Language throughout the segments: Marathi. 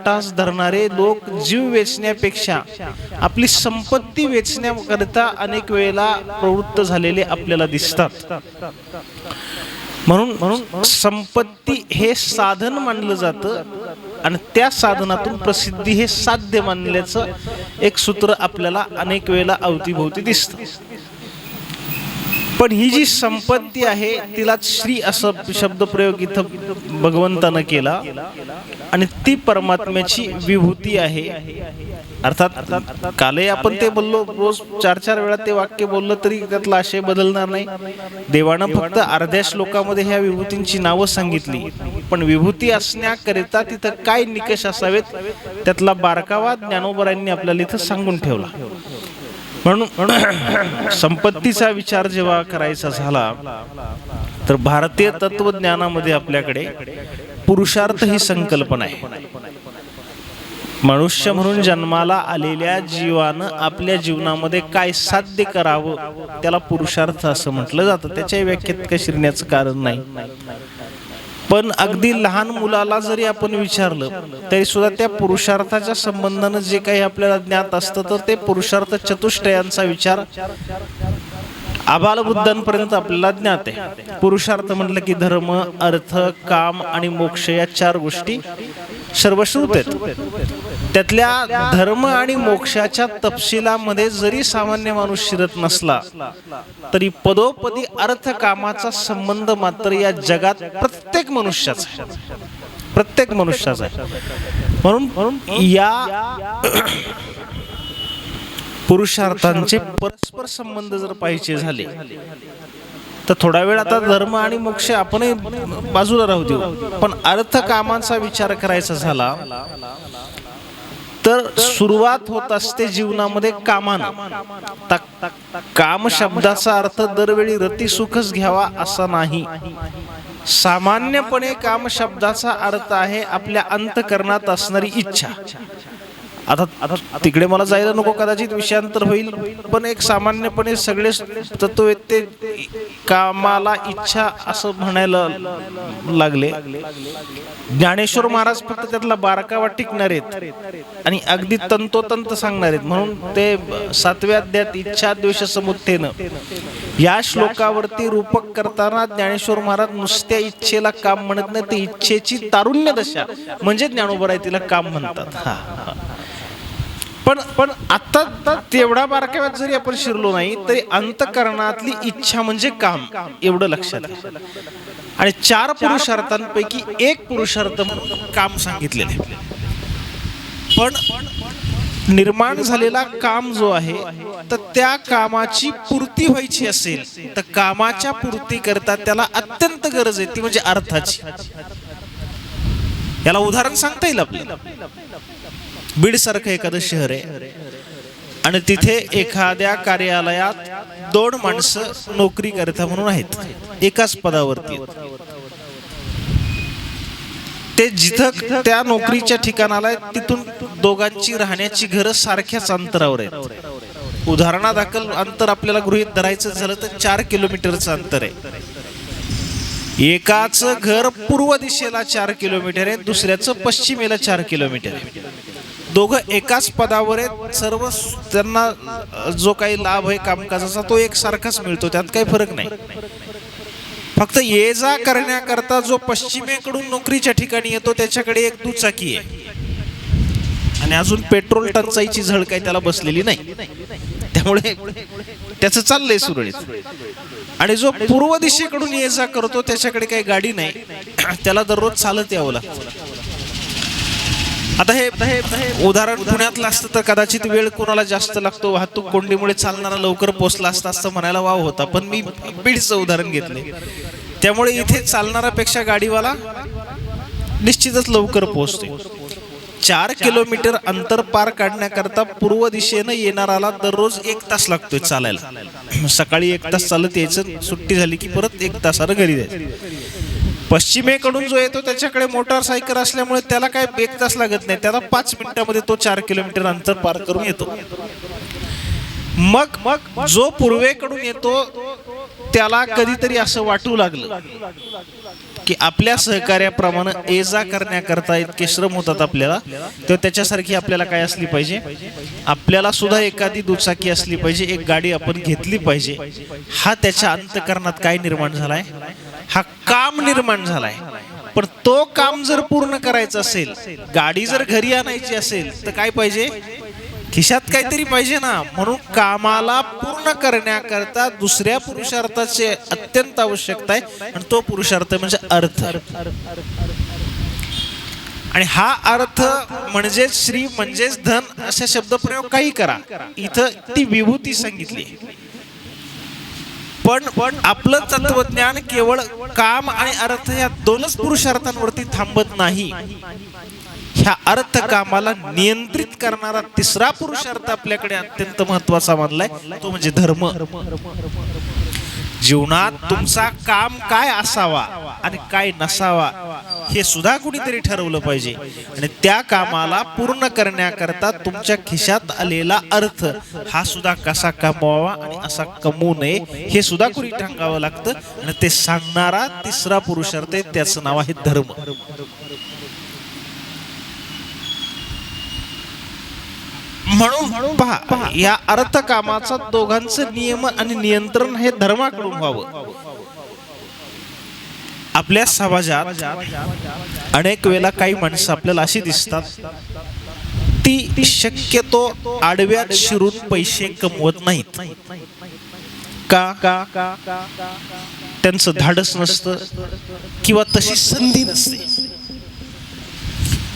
टास धरणारे लोक जीव वेचण्यापेक्षा आपली संपत्ती वेचण्याकरिता अनेक वेळेला प्रवृत्त झालेले आपल्याला दिसतात. म्हणून संपत्ती हे साधन मानलं जातं आणि त्या साधनातून प्रसिद्धी हे साध्य मानल्याचं एक सूत्र आपल्याला अनेक वेळेला अवतीभोवती दिसतं. पण ही जी संपत्ती आहे तिलाच श्री असं शब्दप्रयोग इथं भगवंतानं केला आणि ती परमात्म्याची विभूती आहे. अर्थात कालही आपण ते बोललो, रोज 4-4 वेळा ते वाक्य बोललं तरी त्यातला आशय बदलणार नाही. देवानं फक्त अर्ध्या श्लोकामध्ये ह्या विभूतींची नावं सांगितली, पण विभूती असण्याकरिता तिथं काय निकष असावेत त्यातला बारकावा ज्ञानोबरांनी आपल्याला इथं सांगून ठेवला. म्हणून संपत्तीचा विचार जेव्हा करायचा झाला तर भारतीय तत्वज्ञानामध्ये आपल्याकडे पुरुषार्थ ही संकल्पना आहे. मनुष्य म्हणून जन्माला आलेल्या जीवानं आपल्या जीवनामध्ये काय साध्य करावं त्याला पुरुषार्थ असं म्हटलं जातं. त्याच्या व्याख्येत काही शिरण्याचं कारण नाही. पण अगदी लहान मुलाला जरी आपण विचारलं तरी सुद्धा त्या पुरुषार्थाच्या संबंधानं जे काही आपल्याला ज्ञात असतं तर ते पुरुषार्थ चतुष्टयांचा विचार आबालवृद्धांपर्यंत आपल्याला ज्ञात आहे. पुरुषार्थ म्हटलं की धर्म, अर्थ, काम आणि मोक्ष या 4 गोष्टी सर्वश्रुत आहेत. त्यातल्या धर्म आणि मोक्षाच्या तपशिलामध्ये जरी सामान्य माणूस शिरत नसला तरी पदोपदी अर्थ कामाचा संबंध मात्र या जगात प्रत्येक मनुष्याचा आहे. म्हणून या पुरुषार्थांचे परस्पर संबंध जर पाहिजे झाले तर थोडा वेळ आता धर्म आणि मोक्ष आपणही बाजूला राहू देऊ, पण अर्थ कामांचा विचार करायचा झाला तर सुरुवात होत असते जीवनामध्ये कामानं. काम शब्दाचा अर्थ दरवेळी रती सुखच घ्यावा असा नाही. सामान्यपणे काम शब्दाचा अर्थ आहे आपल्या अंतःकरणात असणारी इच्छा. आता तिकडे मला जायला नको, कदाचित विषयांतर होईल, पण एक सामान्यपणे सगळे तत्ववेत्ते कामाला इच्छा असं म्हणायला लागले. ज्ञानेश्वर महाराज फक्त त्यातला बारकावा टिकणार आहेत आणि अगदी तंतोतंत सांगणार आहेत. म्हणून ते 7व्या अध्यायात इच्छा द्वेष समुत्थेनं या श्लोकावरती रूपक करताना ज्ञानेश्वर महाराज नुसत्या इच्छेला काम म्हणत नाही, ते इच्छेची तारुण्य दशा म्हणजे ज्ञानोबराय तिला काम म्हणतात. पण आता तेवढा बारकाव्यात जरी आपण शिरलो नाही तरी अंतःकरणातली इच्छा म्हणजे काम, एवढं लक्षात आहे. आणि 4 पुरुषार्थांपैकी एक पुरुषार्थ काम सांगितलेले. पण निर्माण झालेला काम जो आहे तर त्या कामाची पूर्ती व्हायची असेल तर कामाच्या पूर्ती करता त्याला अत्यंत गरज आहे ती म्हणजे अर्थाची. याला उदाहरण सांगता येईल आपल्याला. बीड सारखं एखादं शहर आहे आणि तिथे एखाद्या कार्यालयात 2 माणसं नोकरी करता म्हणून आहेत, एकाच पदावरती. ते जिथं त्या नोकरीच्या ठिकाणाला तिथून दोघांची राहण्याची घरं सारख्याच अंतरावर आहेत. उदाहरणादाखल अंतर आपल्याला गृहीत धरायचं झालं तर 4 किलोमीटरचं अंतर आहे. एकाचं घर पूर्व दिशेला 4 किलोमीटर आहे, दुसऱ्याचं पश्चिमेला 4 किलोमीटर आहे. दोघं एकाच पदावर आहेत. सर्व त्यांना जो काही लाभ आहे कामकाजाचा तो एकसारखाच मिळतो, त्यात काही फरक नाही. फक्त ये जा करण्याकरता जो पश्चिमेकडून नोकरीच्या ठिकाणी येतो त्याच्याकडे एक दुचाकी आहे आणि अजून पेट्रोल टंचाईची झळ काही त्याला बसलेली नाही, त्यामुळे त्याचं चाललंय सुरळीत. आणि जो पूर्व दिशेकडून ये जा करतो त्याच्याकडे काही गाडी नाही, त्याला दररोज चालत यावं लागतं. आता हे उदाहरण पुण्यातलं असतं तर कदाचित वेळ कोणाला जास्त लागतो, वाहतूक कोंडीमुळे चालणारा लवकर पोहोचला असता असं म्हणायला वाव होता, पण मी बीडचं उदाहरण घेतले. त्यामुळे इथे चालणाऱ्यापेक्षा गाडीवाला निश्चितच लवकर पोहोचतो. 4 किलोमीटर अंतर पार काढण्याकरता पूर्व दिशेनं येणाराला दररोज 1 तास लागतोय चालायला. सकाळी 1 तास चालत यायचं, सुट्टी झाली की परत 1 तासानं घरी जायचं. पश्चिमेकडून जो येतो त्याच्याकडे मोटारसायकल असल्यामुळे त्याला काय 1 तास लागत नाही, त्याला 5 मिनिटामध्ये तो 4 किलोमीटर अंतर पार करून येतो. मग जो पूर्वेकडून येतो त्याला कधीतरी असं वाटू लागलं की आपल्या सहकार्याप्रमाणे ये जा करण्याकरता इतके श्रम होतात आपल्याला, तर त्याच्यासारखी आपल्याला काय असली पाहिजे, आपल्याला सुद्धा एखादी दुचाकी असली पाहिजे, एक गाडी आपण घेतली पाहिजे. हा त्याच्या अंतःकरणात काय निर्माण झालाय, हा काम निर्माण झालाय. पण तो काम जर पूर्ण करायचं असेल, गाडी जर घरी आणायची असेल, तर काय पाहिजे, खिशात काहीतरी पाहिजे ना. म्हणून कामाला पूर्ण करण्याकरता दुसऱ्या पुरुषार्थाचे अत्यंत आवश्यकता आहे, आणि तो पुरुषार्थ म्हणजे अर्थ. आणि हा अर्थ म्हणजेच श्री म्हणजेच धन अशा शब्दप्रयोग काही करा, इथं ती विभूती सांगितली. पण आपलं तत्वज्ञान केवळ काम आणि अर्थ या दोनच पुरुषार्थांवरती थांबत नाही. ह्या अर्थ कामाला नियंत्रित करणारा तिसरा पुरुषार्थ आपल्याकडे अत्यंत महत्वाचा मानलाय, तो म्हणजे धर्म. जीवनात तुमचा काम काय असावा आणि काय नसावा हे सुद्धा कुणीतरी ठरवलं पाहिजे. आणि त्या कामाला पूर्ण करण्याकरता तुमच्या खिशात आलेला अर्थ हा सुद्धा कसा कमवावा आणि असा कमवू नये हे सुद्धा कुणी सांगावं लागतं. आणि ते सांगणारा तिसरा पुरुषार्थ आहे, त्याचं नाव आहे धर्म. म्हणून पहा, या अर्थ कामाचा दोघांचं नियमन आणि नियंत्रण हे धर्माकडून व्हावं. आपल्या समाजात अनेक वेळेला काही माणसं आपल्याला अशी दिसतात, ती शक्यतो आडव्यात शिरून पैसे कमवत नाहीत. का त्यांचं धाडस नसतं किंवा तशी संधी नसते.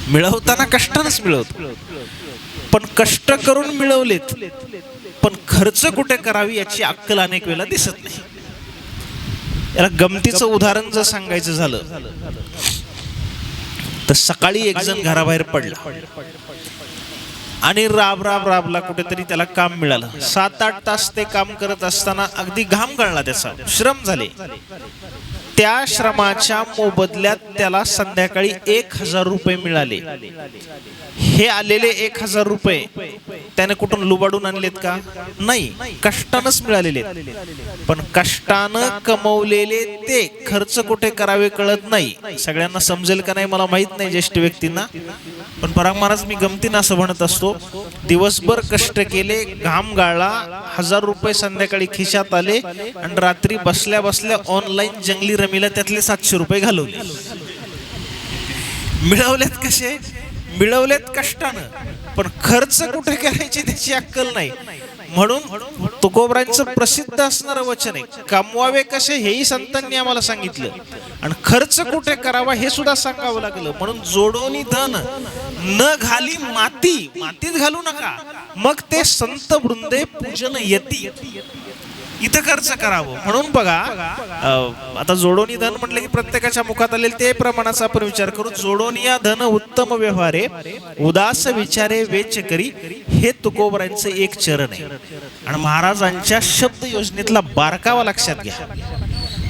मिळवताना कष्टानच मिळवतो, पण कष्ट करून मिळवलेत, पण खर्च कुठे करावी याची अक्कल अनेक वेळेला दिसत नाही. याला गमतीचं उदाहरण जर सांगायचं झालं तर सकाळी एक जण घराबाहेर पडला आणि राबला, कुठेतरी त्याला काम मिळालं. 7-8 तास ते काम करत असताना अगदी घाम गळला, त्याचा श्रम झाले. त्या श्रमाच्या मोबदल्यात त्याला संध्याकाळी 1000 रुपये मिळाले. हे आलेले 1000 रुपये त्याने कुठून लुबाडून आणलेत का? नाही, कष्टानंच मिळालेले. पण कष्टानं कमवलेले ते खर्च कुठे करावे कळत नाही. सगळ्यांना समजेल का नाही मला माहित नाही, ज्येष्ठ व्यक्तींना. पण पराग महाराज मी गमतीनं असं म्हणत असतो, दिवसभर कष्ट केले, घाम गाळला, 1000 रुपये संध्याकाळी खिशात आले, आणि रात्री बसल्या बसल्या ऑनलाईन जंगली रमीला त्यातले 700 रुपये घालवले. मिळवलेत कसे? मिळवलेत कष्टानं, पण खर्च कुठे करायची त्याची अक्कल नाही. म्हणून तुकोबरांचं प्रसिद्ध असणारं वचन आहे, कमवावे कसे हेही संतांनी आम्हाला सांगितलं, आणि खर्च कुठे करावा हे सुद्धा सांगावं लागलं. म्हणून जोडोनी धन न घाली मातीत घालू नका, मग ते संत वृंदे पूजन येती, इथं खर्च करावं. म्हणून बघा, आता जोडोनी धन म्हटलं की प्रत्येकाच्या मुखात आलेले ते प्रमाणाचा आपण विचार करू. जोडोनिया धन उत्तम व्यवहारे, उदास विचारे वेच करी, हे तुकोबरांचं एक चरण आहे. आणि महाराजांच्या शब्द योजनेतला बारकावा लक्षात घ्या.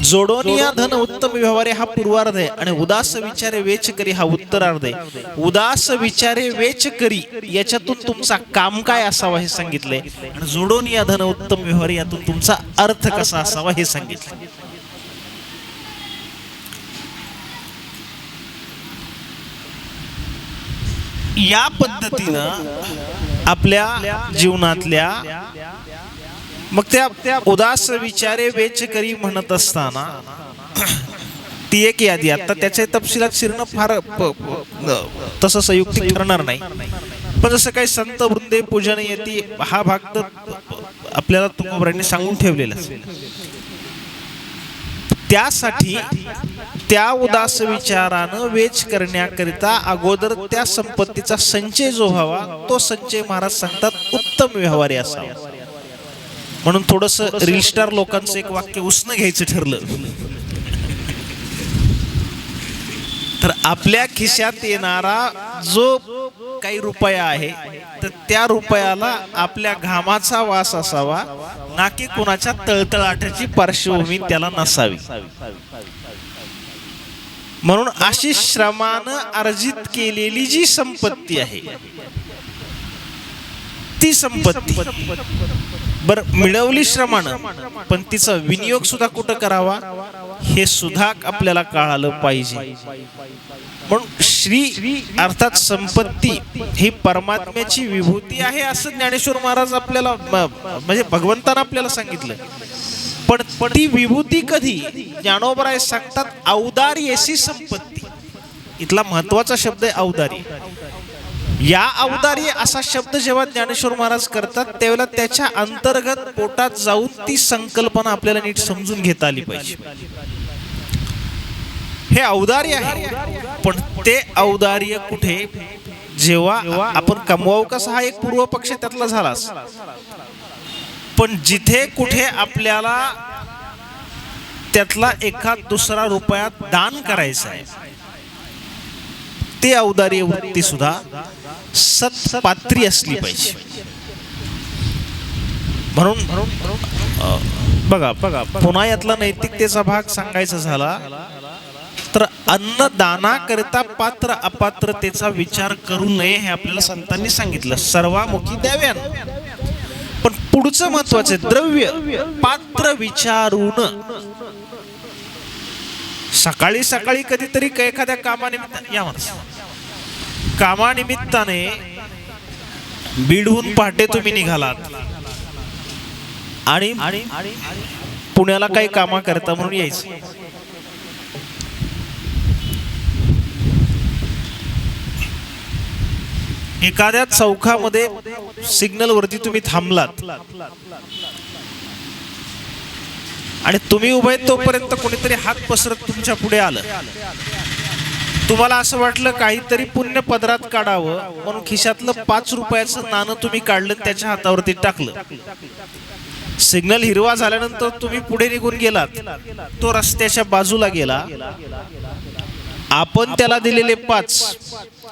जोडोनिया धन उत्तम व्यवहारे हा पूर्वार्ध आहे, आणि उदास विचारे वेच करी हा उत्तरार्ध आहे. उदास विचारे वेच करी याच्यातून तुमचा काम काय असावा हे सांगितलंय, आणि जोडोनिया धन उत्तम व्यवहारे यातून तुमचा अर्थ कसा असावा हे सांगितलं. या पद्धतीनं आपल्या जीवनातल्या मग त्या उदास विचारे वेच करी म्हणत असताना ती एक यादी, आता त्याच्या तपशिलात शिरणं फार तसं संयुक्तिक ठरणार नाही. पण जसं काही संत वृंदे पूजन येते हा भाग तर आपल्याला तुकोबरांनी सांगून ठेवलेला. त्यासाठी त्या उदास विचारानं वेच करण्याकरिता अगोदर त्या संपत्तीचा संचय जो व्हावा, तो संचय महाराज सांगतात उत्तम व्यवहारी असावा. म्हणून थोडंसं रील स्टार लोकांचं एक वाक्य उसनं घ्यायचं ठरलं तर आपल्या खिशात येणारा जो काही रुपया आहे तर त्या रुपयाला आपल्या घामाचा वास असावा, ना की कोणाच्या तळतळाटाची पार्श्वभूमी त्याला नसावी. म्हणून अशी श्रमानं अर्जित केलेली जी संपत्ती आहे ती संपत्ती बर मिळवली श्रमानं, पण तिचा विनियोग सुद्धा कुठं करावा हे सुद्धा आपल्याला कळालं पाहिजे. म्हणून श्री अर्थात संपत्ती ही परमात्म्याची विभूती आहे असं ज्ञानेश्वर महाराज आपल्याला म्हणजे भगवंतानं आपल्याला सांगितलं. पण ती विभूती कधी? ज्ञानोबराय सांगतात औदार्यसी संपत्ती. इथला महत्वाचा शब्द आहे औदार्य. या औदार्य असा शब्द जेव्हा ज्ञानेश्वर महाराज करतात त्यावेळेला त्याच्या अंतर्गत पोटात जाऊन ती संकल्पना आपल्याला नीट समजून घेता आली पाहिजे. हे औदार्य आहे, पण ते औदार्य कुठे? जेव्हा आपण कमवावं कसं हा एक पूर्व पक्ष त्यातला झालाच, पण जिथे कुठे आपल्याला त्यातला एखाद दुसरा रुपयात दान करायचं आहे ते औदार्य वृत्ती सुद्धा सत्पात्री असली पाहिजे. म्हणून बघा पुन्हा यातला नैतिकतेचा भाग सांगायचा झाला तर अन्नदानाकरिता पात्र अपात्रतेचा विचार करू नये हे आपल्याला संतांनी सांगितलं. सर्वामुखी द्याव्यान. पण पुढचं महत्वाचं द्रव्य पात्र विचारून. सकाळी सकाळी कधीतरी एखाद्या कामानिमित्ताने बीडहून पहाटे तुम्ही निघालात आणि पुण्याला काही कामा करता म्हणून यायचं. एखाद्या चौकामध्ये सिग्नल वरती तुम्ही थांबलात आणि तुम्ही उभे तोपर्यंत कोणीतरी हात पसरत तुमच्या पुढे आलं. तुम्हाला असं वाटलं काहीतरी पुण्य पदरात काढावं म्हणून खिशातलं 5 रुपयाचं नाणं तुम्ही काढलं, त्याच्या हातावरती टाकलं. सिग्नल हिरवा झाल्यानंतर तुम्ही पुढे निघून गेलात. तो रस्त्याच्या बाजूला गेला. आपण त्याला दिलेले 5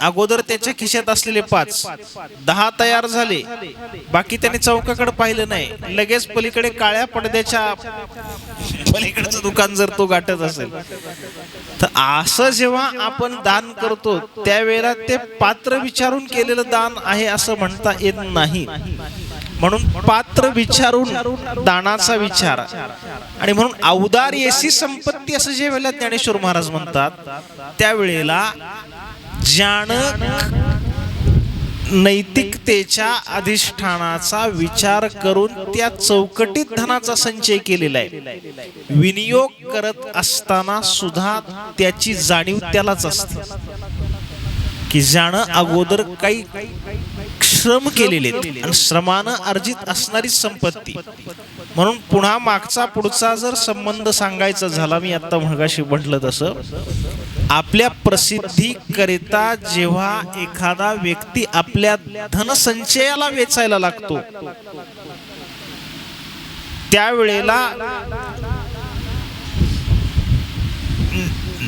अगोदर त्याच्या खिशात असलेले 5 10 तयार झाले. बाकी त्याने चौकाकडे पाहिलं नाही. लगेच पलीकडे काळ्या पडद्याच्या पलीकडचं दुकान जर तो गाठत असेल तर असं जेव्हा आपण दान करतो त्यावेळेला ते पात्र विचारून केलेलं दान आहे असं म्हणता येत नाही. म्हणून पात्र विचारून दानाचा विचार. आणि म्हणून औदार्यसी संपत्ती असं जे वेळेला ज्ञानेश्वर महाराज म्हणतात त्यावेळेला ज्यानं नैतिकतेच्या अधिष्ठानाचा विचार करून त्या चौकटीत धनाचा संचय केलेला आहे. विनियोग करत असताना सुद्धा त्याची जाणीव त्यालाच असते की ज्यानं अगोदर काही श्रम केलेले आणि श्रमानं अर्जित असणारी संपत्ती. म्हणून पुन्हा मागचा पुढचा जर संबंध सांगायचा झाला, मी आता मगाशी म्हटलं तसं, आपल्या प्रसिद्धी करिता जेव्हा एखादा व्यक्ती आपल्या धनसंचयाला वेचायला लागतो त्यावेळेला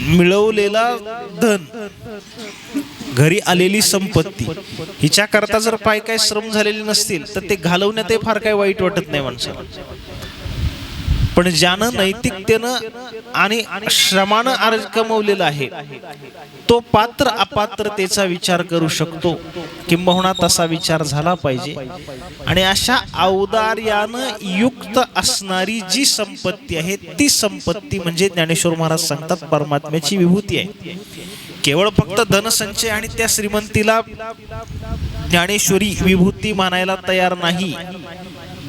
मिळवलेला धन, घरी आलेली संपत्ती हिच्या करता जर काय श्रम झालेले नसतील तर ते घालवण्यात फार काही वाईट वाटत नाही माणसाला. पण ज्यानं नैतिकतेनं आणि श्रमानं कमवलेलं आहे तो पात्र अपात्रतेचा विचार करू शकतो, किंबहुना तसा विचार झाला पाहिजे. आणि अशा औदार्यानं युक्त असणारी जी संपत्ती आहे ती संपत्ती म्हणजे ज्ञानेश्वर महाराज सांगतात परमात्म्याची विभूती आहे. केवळ फक्त धनसंचय आणि त्या श्रीमंतीला ज्ञानेश्वरी विभूती मानायला तयार नाही.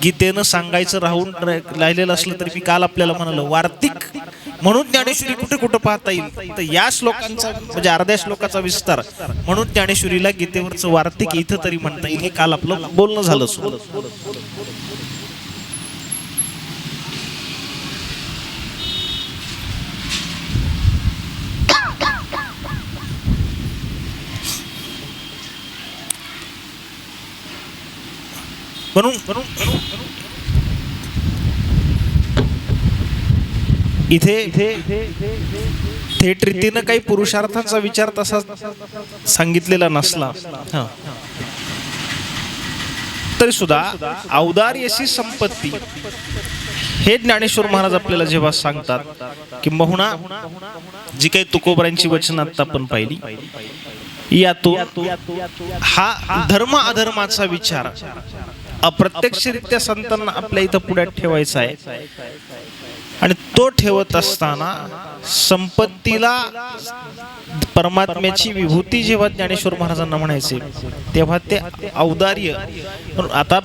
गीतेनं सांगायचं राहिलेलं असलं तरी मी काल आपल्याला म्हणालो वार्तिक म्हणून ज्ञानेश्वरी कुठे कुठे पाहता येईल तर या श्लोकांचा म्हणजे अर्ध्या श्लोकाचा विस्तार म्हणून ज्ञानेश्वरीला गीतेवरचं वार्तिक इथं तरी म्हणता येईल. हे काल आपलं बोलणं झालं. म्हणून इथे थेट रीतीनं काही पुरुषार्थांचा विचार तसा सांगितलेला नसला तरी सुद्धा औदार्यसी संपत्ती हे ज्ञानेश्वर महाराज आपल्याला जेव्हा सांगतात, किंबहुना जी काही तुकोबरांची वचन आता आपण पाहिली यातून हा धर्म अधर्माचा विचार अप्रत्यक्षरित्या संतांना आपल्या इथं पुढ्यात ठेवायचा आहे. आणि तो ठेवत असताना संपत्तीला परमात्म्याची विभूती जेव्हा ज्ञानेश्वर महाराजांना म्हणायचे तेव्हा ते औदार्य. आता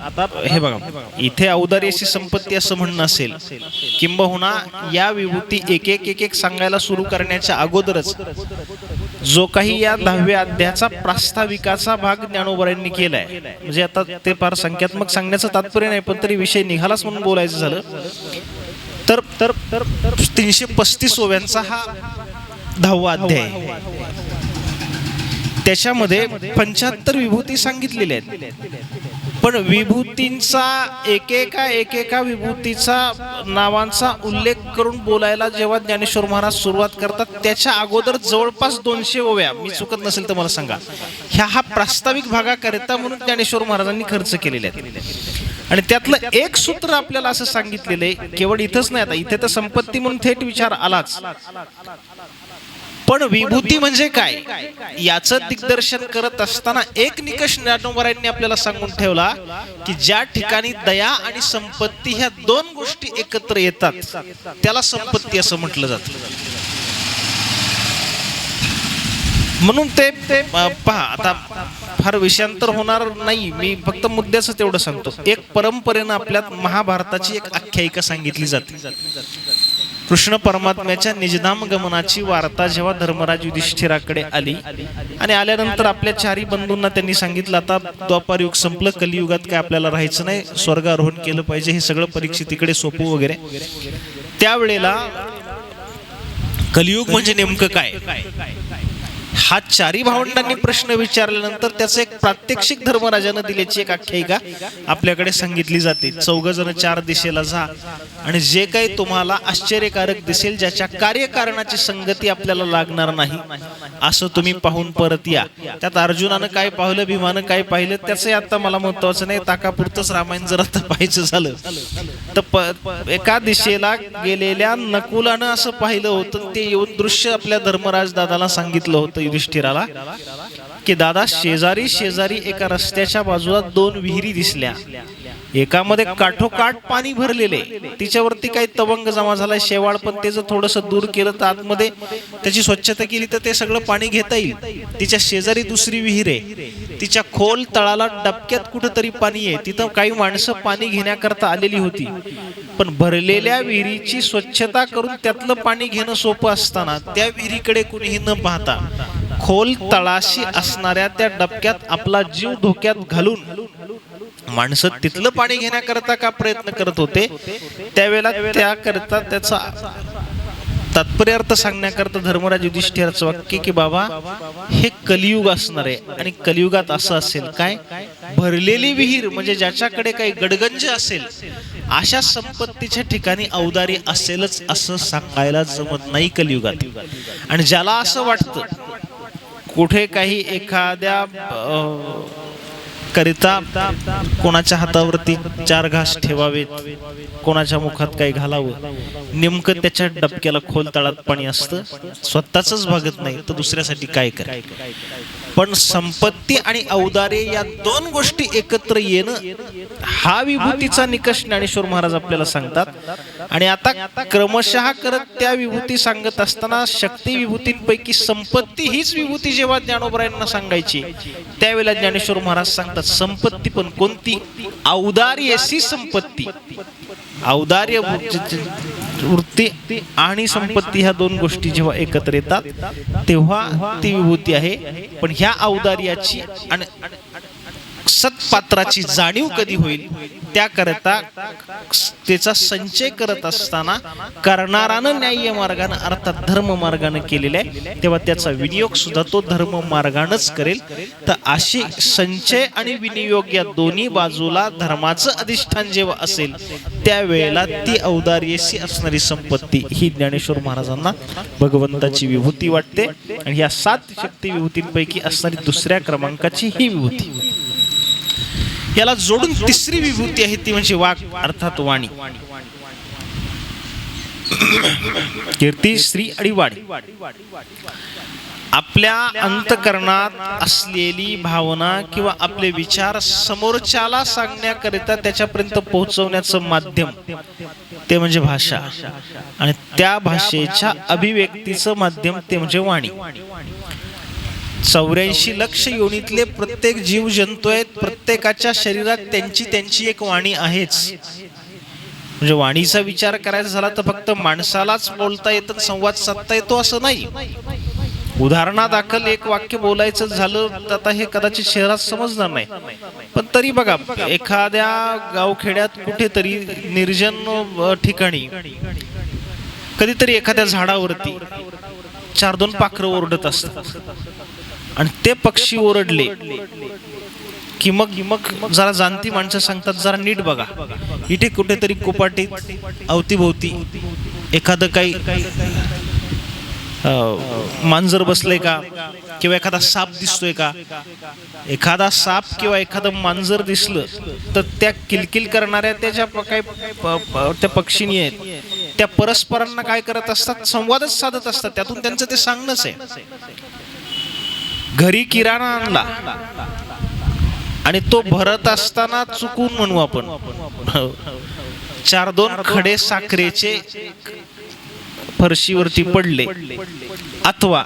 हे बघा, इथे औदार्याची संपत्ती असं म्हणणं असेल, किंबहुना या विभूती एक एक सांगायला सुरू करण्याच्या अगोदरच जो काही या 10व्या अध्यायाचा प्रास्ताविकाचा भाग ज्ञानोबरांनी केलाय, म्हणजे आता ते फार संख्यात्मक सांगण्याचं तात्पर्य नाही, पण तरी विषय निघालाच म्हणून बोलायचं झालं तर 335 ओव्यांचा हा 10वा अध्याय आहे. त्याच्यामध्ये 75 विभूती सांगितलेल्या आहेत. पण विभूतींचा एकेका विभूतीचा नावांचा उल्लेख करून बोलायला जेव्हा ज्ञानेश्वर महाराज सुरुवात करतात त्याच्या अगोदर जवळपास 200 ओव्या, मी चुकत नसेल तर मला सांगा, हा प्रास्ताविक भागाकरिता म्हणून ज्ञानेश्वर महाराजांनी खर्च केलेले आहेत. आणि त्यातलं एक सूत्र आपल्याला असं सांगितलेलं आहे, केवळ इथंच नाही, आता इथे तर संपत्ती म्हणून थेट विचार आलाच, पण विभूती म्हणजे काय याचं दिग्दर्शन करत असताना एक निकष ज्ञानोबरांनी आपल्याला सांगून ठेवला की ज्या ठिकाणी दया आणि संपत्ती ह्या दोन गोष्टी एकत्र येतात त्याला संपत्ती असं म्हटलं जातं. म्हणून ते पहा, आता फार विषयांतर होणार नाही, मी फक्त मुद्द्याचं तेवढं सांगतो. एक परंपरेनं आपल्यात महाभारताची एक आख्यायिका सांगितली जाते. कृष्ण परमात्म्याच्या निजधाम गमनाची वार्ता जेव्हा धर्मराज युधिष्ठिराकडे आली आणि आल्यानंतर आपल्या चारी बंधूंना त्यांनी सांगितलं, आता द्वापार युग संपलं, कलियुगात काय आपल्याला राहायचं नाही, स्वर्गारोहण केलं पाहिजे, हे सगळं परीक्षितीकडे सोपू वगैरे. त्यावेळेला कलियुग म्हणजे नेमकं काय हा चारी भावंडांनी प्रश्न विचारल्यानंतर त्याचं एक प्रात्यक्षिक धर्मराजानं दिल्याची एक आख्यायिका आपल्याकडे सांगितली जाते. 4 जण 4 दिशेला जा आणि जे काही तुम्हाला आश्चर्यकारक दिसेल, ज्याच्या कार्यकारणाची संगती आपल्याला लागणार नाही, असं तुम्ही पाहून परत या. त्यात अर्जुनानं काय पाहिलं, भीमानं काय पाहिलं त्याचं आता मला महत्वाचं नाही, ताकापुरतंच रामायण जर आता पाहायचं झालं तर एका दिशेला गेलेल्या नकुलानं असं पाहिलं होतं, ते येऊन दृश्य आपल्या धर्मराज दादाला सांगितलं होतं युधिष्ठिराला की दादा, शेजारी एका रस्त्याच्या बाजूला 2 विहिरी दिसल्या, एकामध्ये काठोकाठ पाणी भरलेले, तिच्यावरती काही तवंग जमा झालाय शेवाळ, पण ते जर थोडंसं दूर केलं तर आतमध्ये त्याची स्वच्छता केली तर ते सगळं पाणी घेता येईल. तिच्या शेजारी दुसरी विहीर आहे, तिच्या खोल तळाला डबक्यात कुठंतरी पाणी आहे, तिथं काही माणसं पाणी घेण्याकरता आलेली होती. पण भरलेल्या विहिरीची स्वच्छता करून त्यातलं पाणी घेणं सोपं असताना त्या विहिरीकडे कुणीही न पाहता खोल तळाशी असणाऱ्या त्या डबक्यात आपला जीव धोक्यात घालून माणसं तिथलं पाणी घेण्याकरता का प्रयत्न करत होते. त्यावेळेला त्याकरता त्याचा तात्पर्य अर्थ सांगण्याकरता धर्मराज युधिष्ठिराचं वाक्य की बाबा, हे कलियुग असणार आहे आणि कलियुगात असं असेल काय, भरलेली विहीर म्हणजे ज्याच्याकडे काही गडगंज असेल अशा संपत्तीच्या ठिकाणी औदारी असेलच असं सांगायला जमत नाही कलियुगात. आणि ज्याला असं वाटतं कुठे काही एखाद्या करिता कोणाच्या हातावरती 4 घास ठेवावेत, कोणाच्या मुखात काही घालावं, नेमकं त्याच्या डबक्याला खोल तळात पाणी असतं, स्वतःच भागत नाही तर दुसऱ्यासाठी काय कर. पण संपत्ती आणि औदार्य या 2 गोष्टी एकत्र येणं हा विभूतीचा निकष ज्ञानेश्वर महाराज आपल्याला सांगतात. आणि आता क्रमशः करत त्या विभूती सांगत असताना शक्ती विभूतींपैकी संपत्ती हीच विभूती जेव्हा ज्ञानोबरायांना सांगायची त्यावेळेला ज्ञानेश्वर महाराज सांगतात, संपत्ती पण कोणती, औदार्यसी संपत्ती. औदार्य वृत्ती आणि संपत्ती ह्या 2 गोष्टी जेव्हा एकत्र येतात तेव्हा ती विभूती आहे. पण ह्या औदार्याची आणि सत्पात्राची जाणीव कधी होईल त्याकरता त्याचा संचय करत असताना करणारानं न्याय्य मार्गानं अर्थात धर्म मार्गानं केलेला आहे, तेव्हा त्याचा विनियोग सुद्धा तो धर्म मार्गानंच करेल. तर अशी संचय आणि विनियोग या दोन्ही बाजूला धर्माचं अधिष्ठान जेव्हा असेल त्यावेळेला ती औदार्यशी असणारी संपत्ती ही ज्ञानेश्वर महाराजांना भगवंताची विभूती वाटते. आणि ह्या 7 शक्ती विभूतींपैकी असणारी 2ऱ्या क्रमांकाची ही विभूती. याला जोडून 3री विभूती आहे ती म्हणजे वाक अर्थात वाणी. कीर्ती, श्री आणि वाणी. आपल्या अंतःकरणात असलेली भावना किंवा आपले विचार समोरच्याला सांगण्याकरिता त्याच्यापर्यंत पोहोचवण्याचं माध्यम ते म्हणजे भाषा, आणि त्या भाषेच्या अभिव्यक्तीचं माध्यम ते म्हणजे वाणी. 84 लक्ष योनीतले प्रत्येक जीव जंतू आहेत, प्रत्येकाच्या शरीरात त्यांची त्यांची एक वाणी आहेच. म्हणजे वाणीचा विचार करायचा झाला तर फक्त माणसालाच बोलता येतं, संवाद साधता येतो असं नाही. उदाहरणादाखल एक वाक्य बोलायचं झालं तर आता हे कदाचित शहरात समजणार नाही, पण तरी बघा एखाद्या गावखेड्यात कुठेतरी निर्जन ठिकाणी कधीतरी एखाद्या झाडावरती 4-2 पाखरं ओरडत असतात आणि ते पक्षी ओरडले की मग जरा जाणती माणसं सांगतात जरा नीट बघा, इथे कुठेतरी कुपाटीत अवतीभोवती एखादं काही मांजर बसलंय का, किंवा एखादा साप दिसतोय का. एखादा साप किंवा एखादं मांजर दिसलं तर त्या किलकिल करणाऱ्या त्याच्या त्या पक्षीनी आहेत, त्या परस्परांना काय करत असतात, संवादच साधत असतात. त्यातून त्यांचं ते सांगणंच आहे. घरी किराणा आणला आणि तो भरत असताना चुकून म्हणू आपण 4-2 खडे साखरेचे फरशीवरती पडले, अथवा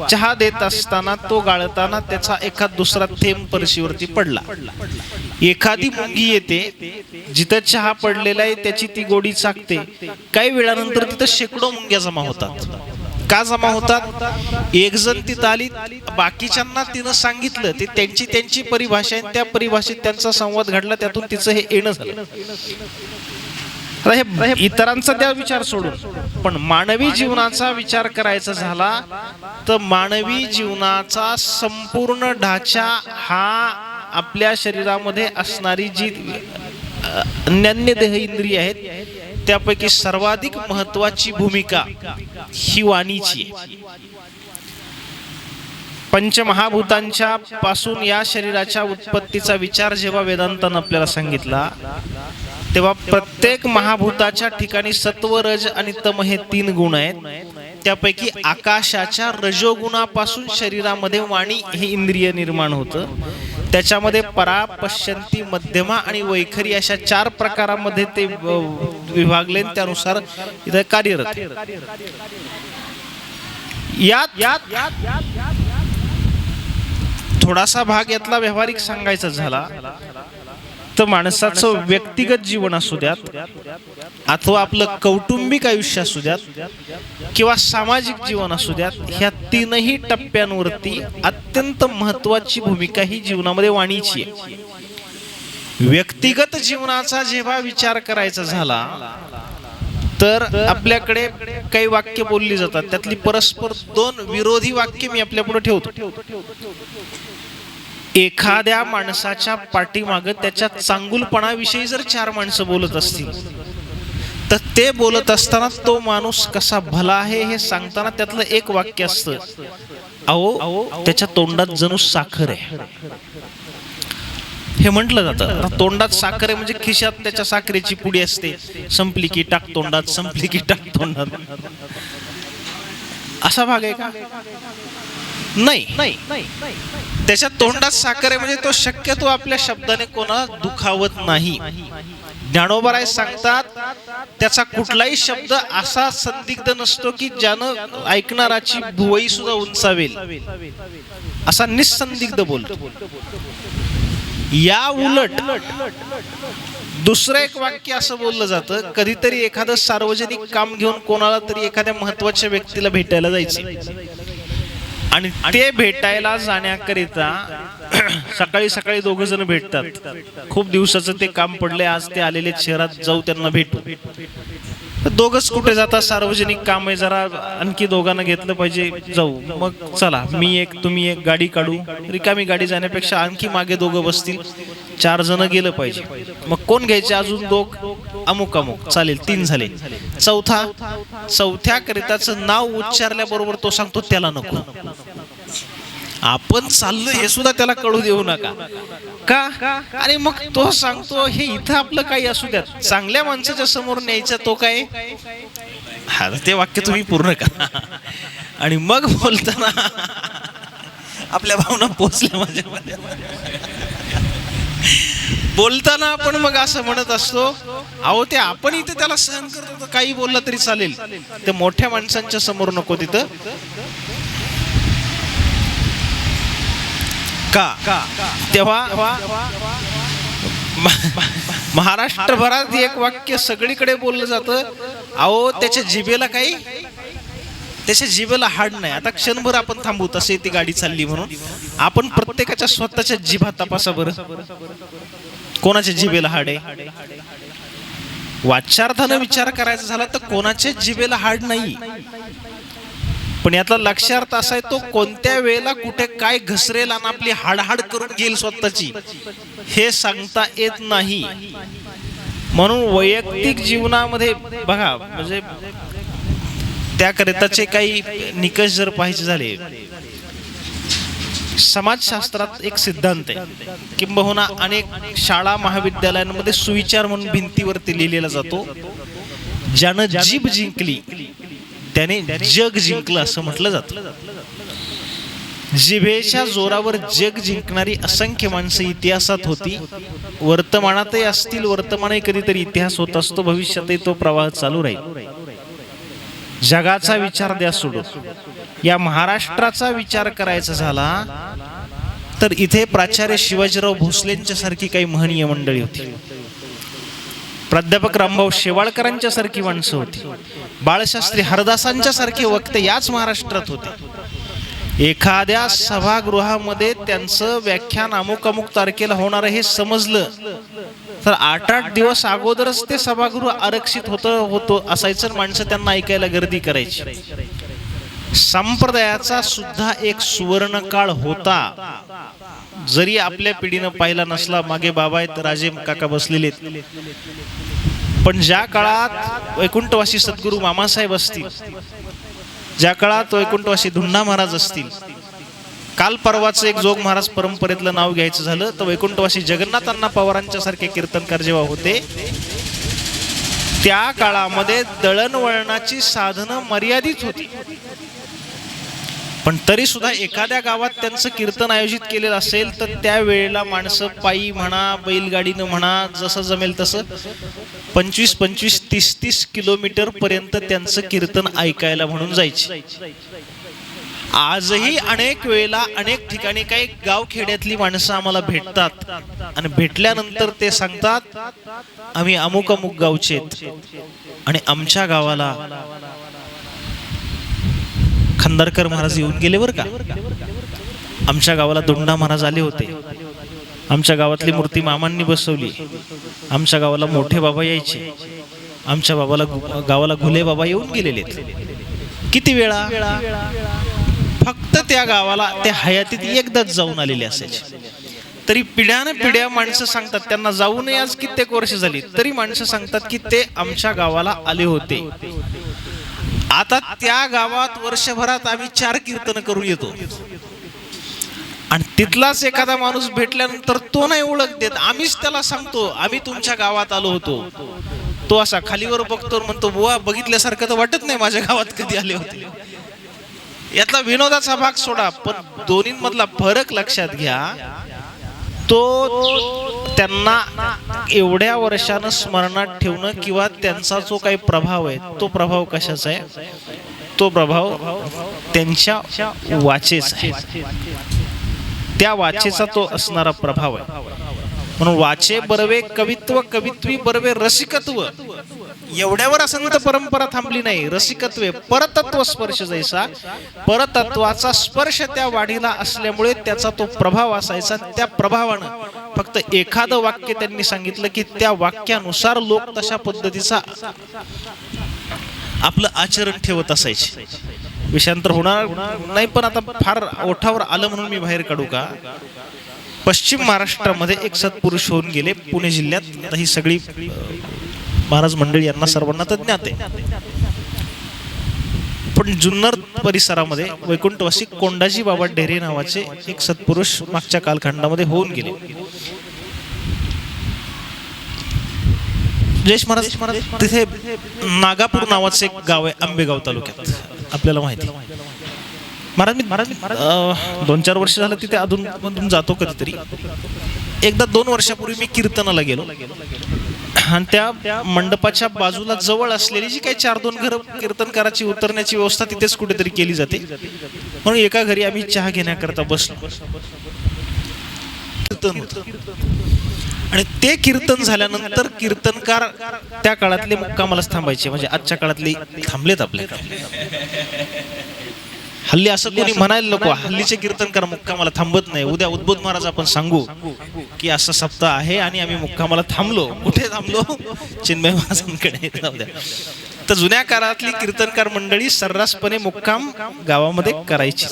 चहा देत असताना तो गाळताना त्याचा एखाद दुसरा थेंब फरशीवरती पडला. एखादी मुंगी येते जिथं चहा पडलेला आहे त्याची ती गोडी चाकते. काही वेळानंतर तिथं शेकडो मुंग्या जमा होतात. का जमा होतात? एक जण तिथं आली, बाकीच्यांना तिनं सांगितलं, ते त्यांची त्यांची परिभाषा आहे, त्या परिभाषेत त्यांचा संवाद घडला, त्यातून तिचं हे येणं झालं. हे इतरांचा त्या विचार सोडून पण मानवी जीवनाचा विचार करायचा झाला तर मानवी जीवनाचा संपूर्ण ढाचा हा आपल्या शरीरामध्ये असणारी जी अन्य देह इंद्रिय आहेत त्यापैकी सर्वाधिक महत्वाची भूमिका ही वाणीची आहे. पंचमहाभूतांच्या पासून या शरीराच्या उत्पत्तीचा विचार जेव्हा वेदांतानं आपल्याला सांगितला तेव्हा प्रत्येक महाभूताच्या ठिकाणी सत्व, रज आणि तम हे 3 गुण आहेत. त्यापैकी आकाशाच्या रजोगुणापासून शरीरामध्ये वाणी हे इंद्रिय निर्माण होतं. त्याच्यामध्ये परा, पश्यंती, मध्यमा आणि वैखरी अशा 4 प्रकारामध्ये ते विभागले, त्यानुसार इथं कार्यरत. यात थोडासा भाग यातला व्यावहारिक सांगायचा झाला तर माणसाचं व्यक्तिगत जीवन असू द्यात अथवा आपलं कौटुंबिक आयुष्य असू द्यात किंवा सामाजिक जीवन असू द्यात, ह्या 3ही टप्प्यांवरती अत्यंत महत्वाची भूमिका ही जीवनामध्ये वाणीची आहे. व्यक्तिगत जीवनाचा जेव्हा विचार करायचा झाला तर आपल्याकडे काही वाक्य बोलली जातात, त्यातली परस्पर 2 विरोधी वाक्य मी आपल्या पुढे ठेवतो. एखाद्या माणसाच्या पाठीमागे त्याच्या चांगुलपणाविषयी जर 4 माणसं बोलत असतील तर ते बोलत असताना तो माणूस कसा भला आहे हे सांगताना त्यातलं एक वाक्य असतं, अहो त्याच्या तोंडात जणू साखर आहे, हे म्हटलं जातं. तोंडात साखर आहे म्हणजे खिशात त्याच्या साखरेची पुडी असते, संपली की टाक तोंडात, संपली की टाक तोंडात. असा भाग आहे का? नाही. त्याच्या तोंडात साखर आहे म्हणजे तो शक्यतो आपल्या शब्दाने कोणाला दुखावत नाही. ज्ञानोबराय सांगतात त्याचा कुठलाही शब्द असा संदिग्ध नसतो की ज्यानं ऐकणाराची भुवई सुद्धा उंचावेल, असा निसंदिग्ध बोलतो. या उलट दुसरं एक वाक्य असं बोललं जातं, कधीतरी एखादं सार्वजनिक काम घेऊन कोणाला तरी एखाद्या महत्वाच्या व्यक्तीला भेटायला जायचे आणि ते भेटायला जाण्याकरिता सकाळी सकाळी 2 जण भेटतात. खूप दिवसाचं ते काम पडले, आज ते आलेले शहरात, जाऊ त्यांना भेटू. 2च कुठे जातात, सार्वजनिक काम आहे, जरा आणखी 2घांना घेतलं पाहिजे, जाऊ. मग चला मी एक तुम्ही एक गाडी काढू. रिकामी गाडी जाण्यापेक्षा आणखी मागे 2 बसतील, 4 जण गेलं पाहिजे. मग कोण घ्यायचे? अजून 2, अमुक अमुक, चालेल 3 झाले. चौथ्या करिताचं नाव उच्चारल्याबरोबर तो सांगतो त्याला नको, आपण चाललो हे सुद्धा त्याला कळू देऊ नका. का? आणि मग तो सांगतो हे इथं आपलं काही असू द्या, चांगल्या माणसाच्या समोर न्यायचं, तो काय ते वाक्य तुम्ही पूर्ण करा. आणि मग बोलताना आपल्या भावना पोचल्या माझ्यामध्ये. बोलताना आपण मग असं म्हणत असतो, अहो ते आपण इथे त्याला सहन करतो तर काही बोललं तरी चालेल, ते मोठ्या माणसांच्या समोर नको तिथं का. तेव्हा महाराष्ट्रभरात एक वाक्य सगळीकडे बोललं जातं, अहो त्याच्या जिभेला काही, त्याच्या जिभेला हाड नाही. आता क्षणभर आपण थांबू, तसे ती गाडी चालली म्हणून आपण प्रत्येकाच्या स्वतःच्या जिभा तपासा बरं, कोणाच्या जिभेला हाड आहे. वाच्यार्थानं विचार करायचा झाला तर कोणाच्या जिभेला हाड नाही, पण यातला लक्षार्थ असा आहे, तो कोणत्या वेळेला कुठे काय घसरेल आणि आपली हाडहाड करून घेईल स्वतःची, हे सांगता येत नाही. म्हणून वैयक्तिक जीवनामध्ये बघा, म्हणजे त्याकरिताचे काही निकष जर पाहिजे झाले, समाजशास्त्रात एक सिद्धांत आहे, किंबहुना अनेक शाळा महाविद्यालयांमध्ये सुविचार म्हणून भिंतीवरती लिहिलेला जातो, ज्यानं जीभ जिंकली त्याने जग जिंकलं असं म्हटलं जातं. जिभेच्या जोरावर जग जिंकणारी असंख्य माणसं इतिहासात होती, वर्तमानातही असतील. वर्तमानही कधीतरी इतिहास होत असतो, भविष्यातही तो प्रवाह चालू राहील. जगाचा विचार द्या सोडून, या महाराष्ट्राचा विचार करायचा झाला तर इथे प्राचार्य शिवाजीराव भोसलेंच्या सारखी काही महनीय मंडळी होती, प्राध्यापक रामभाऊ शेवाळकरांच्या सारखी माणसं होती, बाळशास्त्री हरदासांच्या सारखे वक्ते याच महाराष्ट्रात होते. एखाद्या सभागृहामध्ये त्यांचं व्याख्यान अमुक अमुक तारखेला होणार हे समजलं तर 8-8 दिवस अगोदरच ते सभागृह आरक्षित होतं असायचं, माणसं त्यांना ऐकायला गर्दी करायची. संप्रदायाचा सुद्धा एक सुवर्ण काळ होता, जरी आपल्या पिढीनं पाहिला नसला. मागे बाबा आहेत, राजे काका बसलेले आहेत, पण ज्या काळात वैकुंठवासी सद्गुरू मामासाहेब असतील, ज्या काळात वैकुंठवासी धुंडा महाराज असतील, काल परवाचं एक जोग महाराज परंपरेतलं नाव घ्यायचं झालं तर वैकुंठवासी जगन्नाथ अण्णा पवारांच्या सारखे कीर्तनकार जेव्हा होते, त्या काळामध्ये दळणवळणाची साधनं मर्यादित होती, पण तरी सुद्धा एखाद्या गावात त्यांचं कीर्तन आयोजित केलेलं असेल तर त्या वेळेला माणसं पायी म्हणा, बैलगाडीनं म्हणा, जसं जमेल तसं 25-25, 30-30 किलोमीटर पर्यंत त्यांचं कीर्तन ऐकायला म्हणून जायचे. आजही अनेक वेळेला अनेक ठिकाणी काही गावखेड्यातली माणसं आम्हाला भेटतात आणि भेटल्यानंतर ते सांगतात, आम्ही अमुक अमुक गावचे आणि आमच्या गावाला खंदारकर महाराज येऊन गेले बरं का, आमच्या गावाला दोंडा महाराज आले होते, आमच्या गावातली मूर्ती मामांनी बसवली, आमच्या गावाला मोठे बाबा यायचे, आमच्या गावाला घुले बाबा येऊन गेलेले. किती वेळा? फक्त त्या गावाला ते हयातीत एकदाच जाऊन आलेले असायचे. तरी पिढ्याने पिढ्या माणसं सांगतात, त्यांना जाऊ नये आज कित्येक वर्ष झाली तरी माणसं सांगतात की ते आमच्या गावाला आले होते. आता त्या गावात वर्षभरात आम्ही 4 कीर्तन करून येतो आणि तिथलाच एखादा माणूस भेटल्यानंतर तो नाही ओळख देत, आम्हीच त्याला सांगतो आम्ही तुमच्या गावात आलो होतो. तो असा खालीवर बघतो, म्हणतो बुवा बघितल्यासारखं तर वाटत नाही, माझ्या गावात कधी आले होते. यातला विनोदाचा भाग सोडा, पण दोन्हीमधला फरक लक्षात घ्या. तो त्यांना एवढ्या वर्षानं स्मरणात ठेवणं किंवा त्यांचा जो काही प्रभाव आहे तो प्रभाव कशाचा आहे? तो प्रभाव त्यांच्या वाचेचा आहे, त्या वाचेचा तो असणारा प्रभाव आहे. म्हणून वाचे बरवे कवित्व, कवित्वी बरवे रसिकत्व. एवढ्यावर असंत परंपरा थांबली नाही. रसिकत्वे परतत्व स्पर्श जैसा, परतत्वाचा स्पर्श त्या वाढीला असल्यामुळे त्याचा तो प्रभाव असायचा. त्या प्रभावानं फक्त एखादं वाक्य त्यांनी सांगितलं की त्या वाक्यानुसार लोक तशा पद्धतीचा आपलं आचरण ठेवत असायचे. विषयांतर होणार नाही, पण आता फार ओठावर आलं म्हणून मी बाहेर काढू का? पश्चिम महाराष्ट्रामध्ये एक सत्पुरुष होऊन गेले पुणे जिल्ह्यात. आता ही सगळी महाराज मंडळी यांना सर्वांना तर ज्ञात आहे, पण जुन्नर परिसरामध्ये वैकुंठवासी कोंडाजी बाबा डेरे नावाचे एक सत्पुरुष मागच्या कालखंडामध्ये होऊन गेले. जयेश महाराज तिथे नागापूर नावाचे एक गाव आहे आंबेगाव तालुक्यात, आपल्याला माहिती. महाराज मी 2-4 वर्ष झालं तिथे अधून जातो कधीतरी. एकदा 2 वर्षापूर्वी मी कीर्तनाला गेलो आणि त्या मंडपाच्या बाजूला जवळ असलेली जी काही 4-2 घर कीर्तनकाराची उतरण्याची व्यवस्था तिथेच कुठेतरी केली जाते. म्हणून एका घरी आम्ही चहा घेण्याकरता बसलो. कीर्तन होतं आणि ते कीर्तन झाल्यानंतर कीर्तनकार त्या काळातले मुक्कामालाच थांबायचे, म्हणजे आजच्या काळातले थांबलेत आपल्याकडे. हल्ली असं कोणी म्हणायला नको, हल्लीचे कीर्तनकार मुक्कामाला थांबत नाही. उद्या उद्बोध महाराज आपण सांगू की असं सप्ताह आहे आणि आम्ही मुक्कामाला थांबलो. कुठे थांबलो? चिन्मय महाराजांकडे. तर जुन्या काळातली कीर्तनकार मंडळी सर्रासपणे मुक्काम गावामध्ये करायची.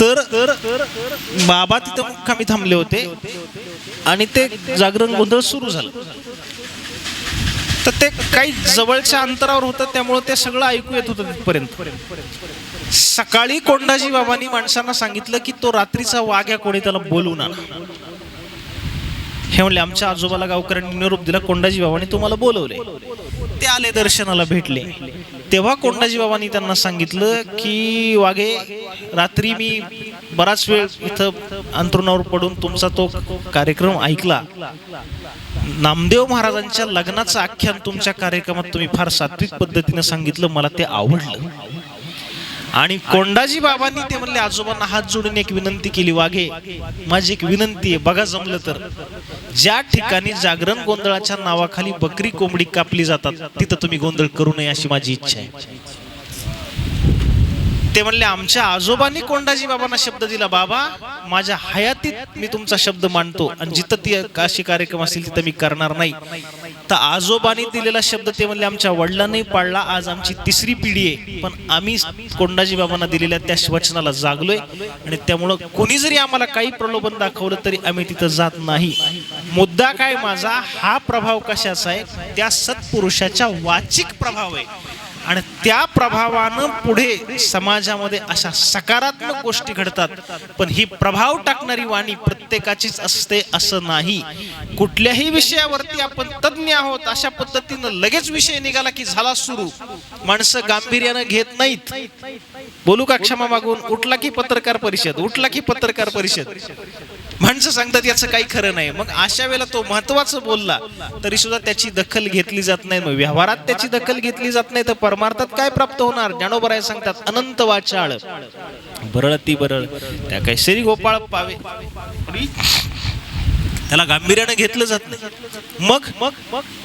तर बाबा तिथं मुक्कामी थांबले होते आणि ते जागरण गोंधळ सुरू झालं. तर ते काही जवळच्या अंतरावर होतं, त्यामुळे ते सगळं ऐकू येत होतं तिथपर्यंत. सकाळी कोंडाजी बाबांनी माणसांना सांगितलं की तो रात्रीचा वाघ्या कोणी त्याला बोलवून आणा. हे म्हणले आमच्या आजोबाला गावकऱ्यांनी निरोप दिला, कोंडाजी बाबांनी तुम्हाला बोलवले. ते आले, दर्शनाला भेटले. तेव्हा कोंडाजी बाबांनी त्यांना सांगितलं की वाघे, रात्री मी बराच वेळ इथं अंथरुणावर पडून तुमचा तो कार्यक्रम ऐकला. नामदेव महाराजांच्या लग्नाचं आख्यान तुमच्या कार्यक्रमात तुम्ही फार सात्विक पद्धतीने सांगितलं, मला ते आवडलं. आणि कोंडाजी बाबांनी ते म्हणले आजोबांना हात जोडून एक विनंती केली, वाघे माझी एक विनंती आहे, बघा जमलं तर ज्या ठिकाणी जागरण गोंधळाच्या नावाखाली बकरी कोंबडी कापली जातात तिथं तुम्ही गोंधळ करू नये अशी माझी इच्छा आहे. ते म्हणले आमच्या आजोबांनी कोंडाजी बाबांना शब्द दिला, बाबा माझ्या हयातीत मी तुमचा शब्द मानतो आणि जिथं ती काशी कार्यक्रम असतील तिथं मी करणार नाही. तर आजोबांनी दिलेला शब्द ते म्हणले आमच्या वडिलांनी पाळला. आज आमची 3री पिढी आहे, पण आम्ही कोंडाजी बाबांना दिलेल्या त्या वचनाला जागलोय आणि त्यामुळं कोणी जरी आम्हाला काही प्रलोभन दाखवलं तरी आम्ही तिथं जात नाही. मुद्दा काय माझा, हा प्रभाव कशाचा आहे? त्या सत्पुरुषाच्या वाचिक प्रभाव आहे आणि त्या प्रभावानं पुढे समाजामध्ये अशा सकारात्मक गोष्टी घडतात. पण ही प्रभाव टाकणारी वाणी प्रत्येकाचीच असते असं नाही. कुठल्याही विषयावरती आपण तज्ञ आहोत अशा पद्धतीनं लगेच विषय निघाला की झाला सुरू. माणसं गांभीर्यानं घेत नाहीत. बोलू का क्षमा मागून? उठला की पत्रकार परिषद, उठला की पत्रकार परिषद. माणसं सांगतात याचं काही खरं नाही. मग अशा वेळेला तो महत्वाचं बोलला तरी सुद्धा त्याची दखल घेतली जात नाही. मग व्यवहारात त्याची दखल घेतली जात नाही तर परमार्थात काय प्राप्त होणार? ज्ञानोबराय सांगतात अनंत वाचाळ बरळती बरळ त्या काही श्री गोपाळ पावे, त्याला गांभीर्याने घेतलं जात नाही. मग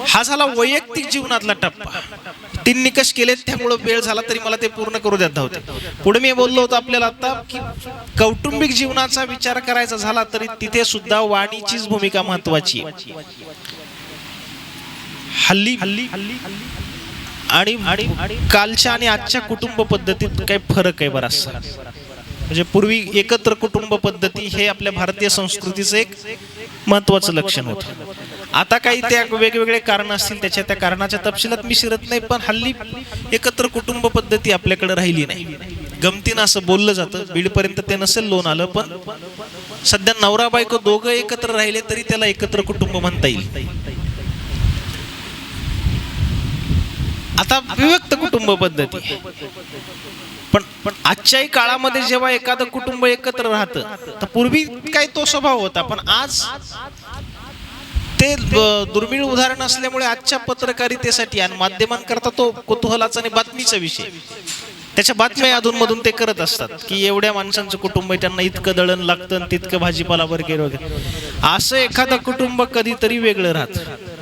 हा झाला वैयक्तिक जीवनातला टप्पा. 3 निकष केले, त्यामुळे वेळ झाला तरी मला ते पूर्ण करू देत होते. पुढे मी बोललो होतो आपल्याला आता की कौटुंबिक जीवनाचा विचार करायचा झाला तरी तिथे सुद्धा वाणीचीच भूमिका महत्वाची आहे. हल्ली आणि कालच्या आणि आजच्या कुटुंब पद्धतीत काही फरक आहे बराचसा. म्हणजे पूर्वी एकत्र कुटुंब पद्धती हे आपल्या भारतीय संस्कृतीचं एक महत्वाचं लक्षण होतं. आता काही त्या वेगवेगळे कारण असतील, त्या कारणाच्या तपशिलात मी शिरत नाही, पण हल्ली एकत्र कुटुंब पद्धती आपल्याकडे राहिली नाही. गमतीनं असं बोललं जातं, बीडपर्यंत ते नसेल लोन आलं, पण सध्या नवरा बायको दोघं एकत्र राहिले तरी त्याला एकत्र कुटुंब म्हणता येईल. आता विभक्त कुटुंब पद्धती. पण आजच्याही काळामध्ये जेव्हा एखादं कुटुंब एकत्र राहतं तर पूर्वी काय तो स्वभाव होता, पण आज ते दुर्मिळ उदाहरण असल्यामुळे आजच्या पत्रकारितेसाठी आणि माध्यमांकरता तो कुतूहलाचा आणि बातमीचा विषय. त्याच्या बातम्या अधूनमधून ते करत असतात की एवढ्या माणसांचं कुटुंब आहे, त्यांना इतकं दळण लागतं, तितकं भाजीपाला वगैरे वगैरे. असं एखादं कुटुंब कधीतरी वेगळं राहतं,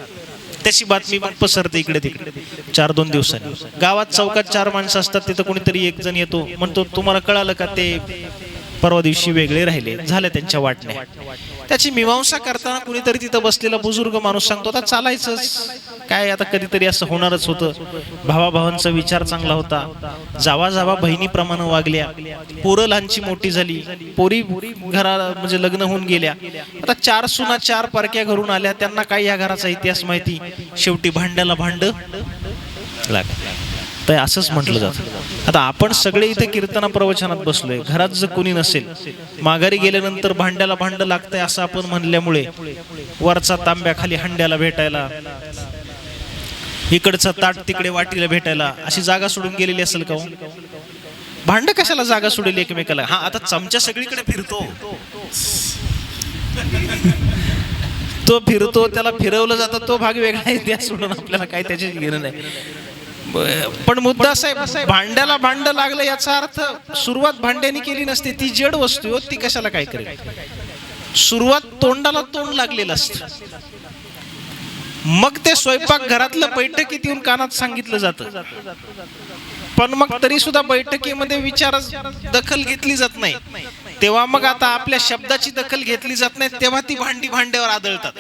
त्याची बातमी मग पसरते इकडे तिकडे. 4-2 दिवसांनी गावात चौकात 4 माणसं असतात, तिथं कोणीतरी एक जण येतो, म्हणतो तुम्हाला कळालं का ते परवा दिवशी वेगळे राहिले, झाल्या त्यांच्या वाटण्या. त्याची मीमांसा करताना कुणीतरी तिथं बसलेला बुजुर्ग माणूस सांगतो आता चालायचंच काय, आता कधीतरी असं होणारच होतं. भावाभावांचा विचार चांगला होता, जावा जावा बहिणीप्रमाणे वागल्या, पोरं लहानची मोठी झाली, पोरी घरा म्हणजे लग्न होऊन गेल्या. आता 4 सुना 4 परक्या घरून आल्या, त्यांना काय या घराचा इतिहास माहिती. शेवटी भांड्याला भांड तर असंच म्हटलं जातं. आता आपण सगळे इथे कीर्तना प्रवचनात बसलोय, घरात जर कोणी नसेल, माघारी गेल्यानंतर भांड्याला भांड लागतंय असं आपण म्हणल्यामुळे वरचा तांब्या खाली हंड्याला भेटायला इकडचं ताट तिकडे वाटीला भेटायला अशी जागा सोडून गेलेली असेल का? भांड कशाला जागा सोडेल एकमेकाला? हा, आता चमचा सगळीकडे फिरतो, तो फिरतो, त्याला फिरवलं जातं, तो भाग वेगळा आहे, त्या सोडून आपल्याला काय त्याची घेणं नाही. पण मुद्दा असा आहे, भांड्याला भांड लागलं याचा अर्थ सुरुवात भांड्याने केली नसते, ती जड वस्तू, ती कशाला काय करेल? सुरुवात तोंडाला तोंड लागलेलं असतं. मग ते स्वयंपाक घरातलं बैठकीत येऊन कानात सांगितलं जातं, पण मग तरी सुद्धा बैठकीमध्ये विचार दखल घेतली जात नाही. तेव्हा मग आता आपल्या शब्दाची दखल घेतली जात नाही, तेव्हा ती भांडी भांड्यावर आदळतात.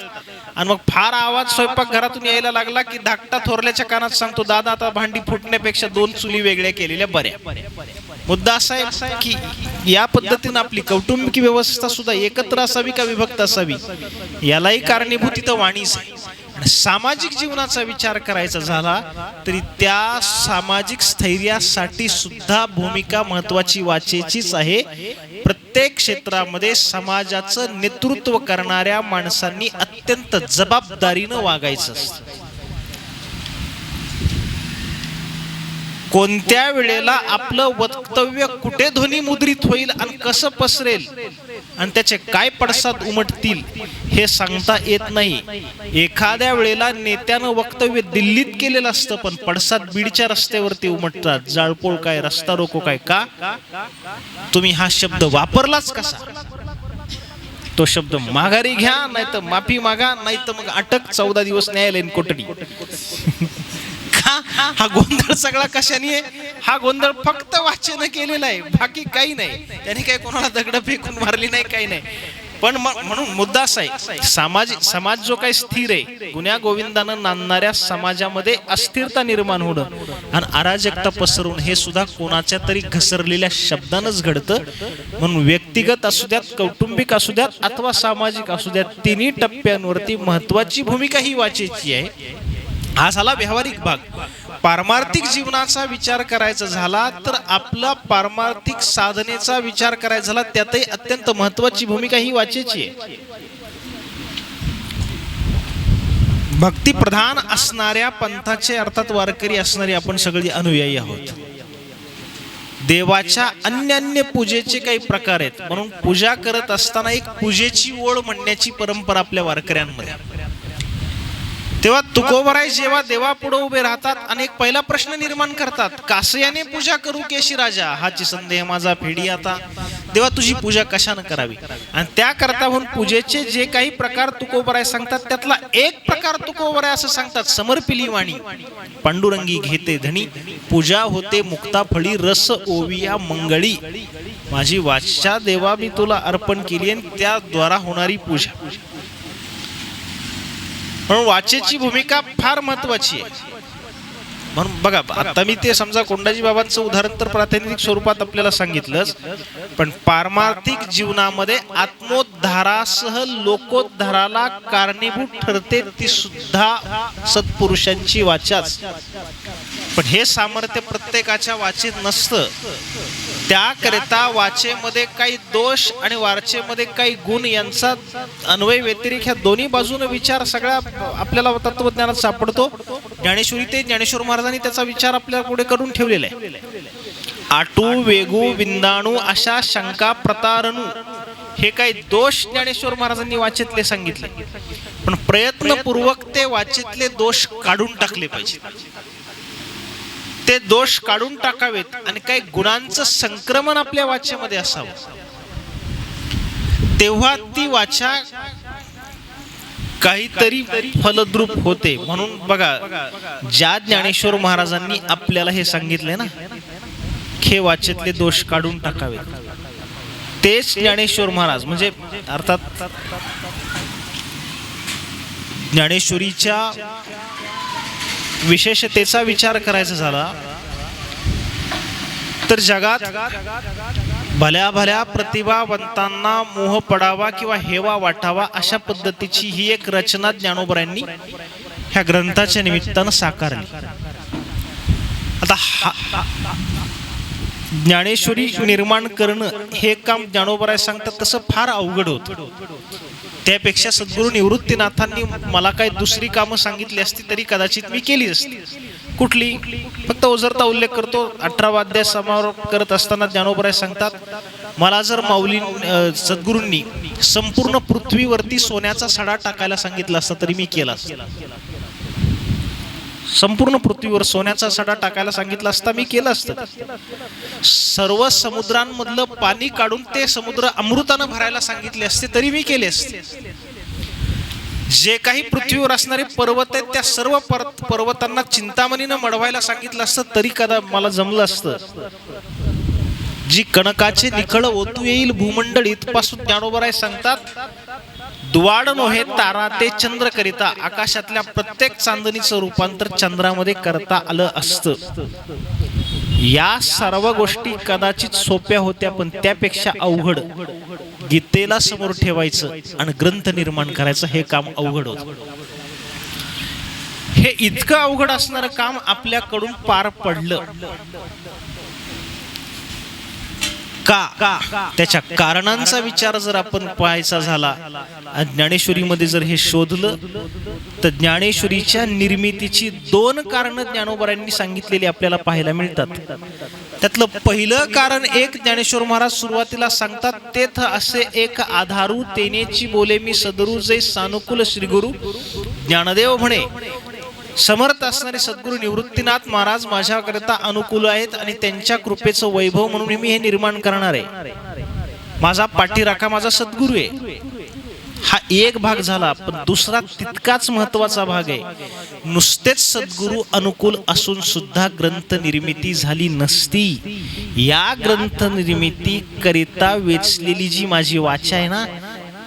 आणि मग फार आवाज स्वयंपाक घरातून यायला लागला की धाकटा थोरल्याच्या कानात सांगतो, दादा आता भांडी फुटण्यापेक्षा 2 चुली वेगळ्या केलेल्या बऱ्या. मुद्दा असा आहे की या पद्धतीने आपली कौटुंबिक व्यवस्था सुद्धा एकत्र असावी का विभक्त असावी, यालाही कारणीभूत इथं वाणीच आहे. सामाजिक जीवनाचा विचार करायचा झाला तरी त्या सामाजिक स्थैर्यासाठी सुद्धा भूमिका महत्वाची वाचेचीच आहे. प्रत्येक क्षेत्रामध्ये समाजाचं नेतृत्व करणाऱ्या माणसांनी अत्यंत जबाबदारीनं वागायचं असतं. कोणत्या वेळेला आपलं वक्तव्य कुठे ध्वनिमुद्रित होईल आणि कसं पसरेल आणि त्याचे काय पडसाद उमटतील हे सांगता येत नाही. एखाद्या वेळेला नेत्यानं वक्तव्य दिल्लीत केलेलं असतं, पण पडसाद बीडच्या रस्त्यावरती उमटतात. जाळपोळ काय, रस्ता रोको काय, का? तुम्ही हा शब्द वापरलाच कसा? तो शब्द माघारी घ्या, नाही तर माफी मागा, नाही तर मग अटक, 14 दिवस न्यायालयीन कोठडी. हा गोंधळ सगळा कशाने आहे? हा गोंधळ फक्त वाचन केलेला आहे, बाकी काही नाही. त्याने काही कोणाला दगड फेकून मारली नाही, काही नाही. पण म्हणून मुद्दा असा आहे, समाज जो काही स्थिर आहे, गुन्ह्या गोविंदानं नांदणाऱ्या समाजामध्ये अस्थिरता निर्माण होणं आणि अराजकता पसरवून हे सुद्धा कोणाच्या तरी घसरलेल्या शब्दानंच घडतं. म्हणून व्यक्तिगत असू द्यात, कौटुंबिक असू द्यात अथवा सामाजिक असू द्यात, तिन्ही टप्प्यांवरती महत्वाची भूमिका ही वाचेची आहे. हा झाला व्यावहारिक भाग. पारमार्थिक जीवनाचा विचार करायचा झाला तर आपला पारमार्थिक साधनेचा विचार करायचा झाला, त्यातही अत्यंत महत्वाची भूमिका ही वाचेची आहे. भक्तिप्रधान असणाऱ्या पंथाचे, अर्थात वारकरी असणारे आपण सगळे अनुयायी आहोत. देवाच्या अन्य पूजेचे काही प्रकार आहेत, म्हणून पूजा करत असताना एक पूजेची ओळ म्हणण्याची परंपरा आपल्या वारकऱ्यांमध्ये. तेव्हा तुकोबराय जेव्हा देवापुढे उभे राहतात, अनेक पहिला प्रश्न निर्माण करतात, कासयाने पूजा करू केशी राजा, हाची संदेह माझा फेडी आता. देवा तुझी पूजा कशाने करावी? आणि त्याकरता म्हणून पूजेचे जे काही प्रकार तुकोबराय सांगतात, त्यातला एक प्रकार तुकोबराय असं सांगतात, समर्पिली वाणी पांडुरंगी घेते धनी, पूजा होते मुक्ता फळी रस ओविया मंगळी. माझी वाचा देवा मी तुला अर्पण केली आणि त्याद्वारा होणारी पूजा. म्हणून वाचेची भूमिका फार महत्वाची आहे. म्हणून बघा, आता मी ते समजा कोंडाजी बाबांचं उदाहरण तर प्रातिनिधिक स्वरूपात आपल्याला सांगितलंच, पण पारमार्थिक जीवनामध्ये आत्मोद्धारासह लोकोद्धाराला कारणीभूत ठरते ती सुद्धा सत्पुरुषांची वाचाच. पण हे सामर्थ्य प्रत्येकाच्या वाचेत नसतं. त्याकरिता वाचेमध्ये काही दोष आणि वाचेमध्ये काही गुण यांचा अन्वय व्यतिरिक्त ह्या दोन्ही बाजूने विचार सगळ्या आपल्याला तत्वज्ञानात सापडतो. ज्ञानेश्वरी ते ज्ञानेश्वर महाराजांनी त्याचा विचार आपल्या पुढे करून ठेवलेला आहे. आटू वेगू विंदाणू अशा शंका प्रतारणू हे काही दोष ज्ञानेश्वर महाराजांनी वाचेतले सांगितले, पण प्रयत्नपूर्वक ते वाचेतले दोष काढून टाकले पाहिजे. ते दोष काढून टाकावेत आणि काही गुणांचं संक्रमण आपल्या वाचेमध्ये असावं, तेव्हा ती वाचा काहीतरी फलद्रूप होते. म्हणून बघा, ज्या ज्ञानेश्वर महाराजांनी आपल्याला हे सांगितले ना, हे वाचेतले दोष काढून टाकावेत, तेच ज्ञानेश्वर महाराज म्हणजे अर्थात ज्ञानेश्वरीच्या विशेषतेचा विचार करायचा झाला तर जगात भल्या भल्या प्रतिभावंतांना मोह पडावा किंवा हेवा वाटावा अशा पद्धतीची ही एक रचना ज्ञानोबरायांनी ह्या ग्रंथाच्या निमित्तानं साकारली. आता ज्ञानेश्वरी निर्माण करणं हे काम ज्ञानोबराय सांगतात तसं फार अवघड होतं. त्यापेक्षा सद्गुरू निवृत्तीनाथांनी मला काही दुसरी कामं सांगितली असती तरी कदाचित मी केली असती. कुठली? फक्त ओझरता उल्लेख करतो. 18 अध्याय समारोप करत असताना ज्ञानोबराय सांगतात, मला जर सद्गुरूंनी संपूर्ण पृथ्वीवरती सोन्याचा सडा टाकायला सांगितला असता तरी मी केला असता. संपूर्ण पृथ्वीवर सोन्याचा सडा टाकायला सांगितला असता मी केलं असतं. सर्व समुद्रांमधलं पाणी काढून ते समुद्र अमृतानं भरायला सांगितले असते तरी मी केले असते. जे काही पृथ्वीवर असणारे पर्वत आहेत त्या सर्व पर्वतांना चिंतामणीनं मढवायला सांगितलं असतं तरी कदा मला जमलं असतं. जी कणकाचे निखळ ओतू येईल भूमंडळ इथपासून ज्ञानोबराय सांगतात, दुवाड नोहे तारा ते चंद्र करिता, आकाशातल्या प्रत्येक चांदणीचं रूपांतर चंद्रामध्ये करता आलं असतं. या सर्व गोष्टी कदाचित सोप्या होत्या, पण त्यापेक्षा अवघड गीतेला समोर ठेवायचं आणि ग्रंथ निर्माण करायचं हे काम अवघड होतं. हे इतकं अवघड असणारं काम आपल्याकडून पार पडलं का? त्याच्या कारणांचा विचार जर आपण पाहायचा झाला, ज्ञानेश्वरीमध्ये जर हे शोधलं तर ज्ञानेश्वरीच्या निर्मितीची 2 कारणं ज्ञानोबरायांनी सांगितलेली आपल्याला पाहायला मिळतात. त्यातलं पहिलं कारण एक ज्ञानेश्वर महाराज सुरुवातीला सांगतात, तेथ असे एक आधारू तेनेची बोले मी सदरू जे सानुकूल श्रीगुरु ज्ञानदेव म्हणे. समर्थ असणारे सद्गुरू निवृत्तीनाथ महाराज माझ्याकरिता अनुकूल आहेत आणि त्यांच्या कृपेचं वैभव म्हणून मी हे निर्माण करणार आहे. माझा पाठीराखा माझा सद्गुरू आहे. हा एक भाग झाला, पण दुसरा तितकाच महत्वाचा भाग आहे. नुसतेच सद्गुरू अनुकूल असून सुद्धा ग्रंथ निर्मिती झाली नसती. या ग्रंथ निर्मिती करिता वेचलेली जी माझी वाचा आहे ना,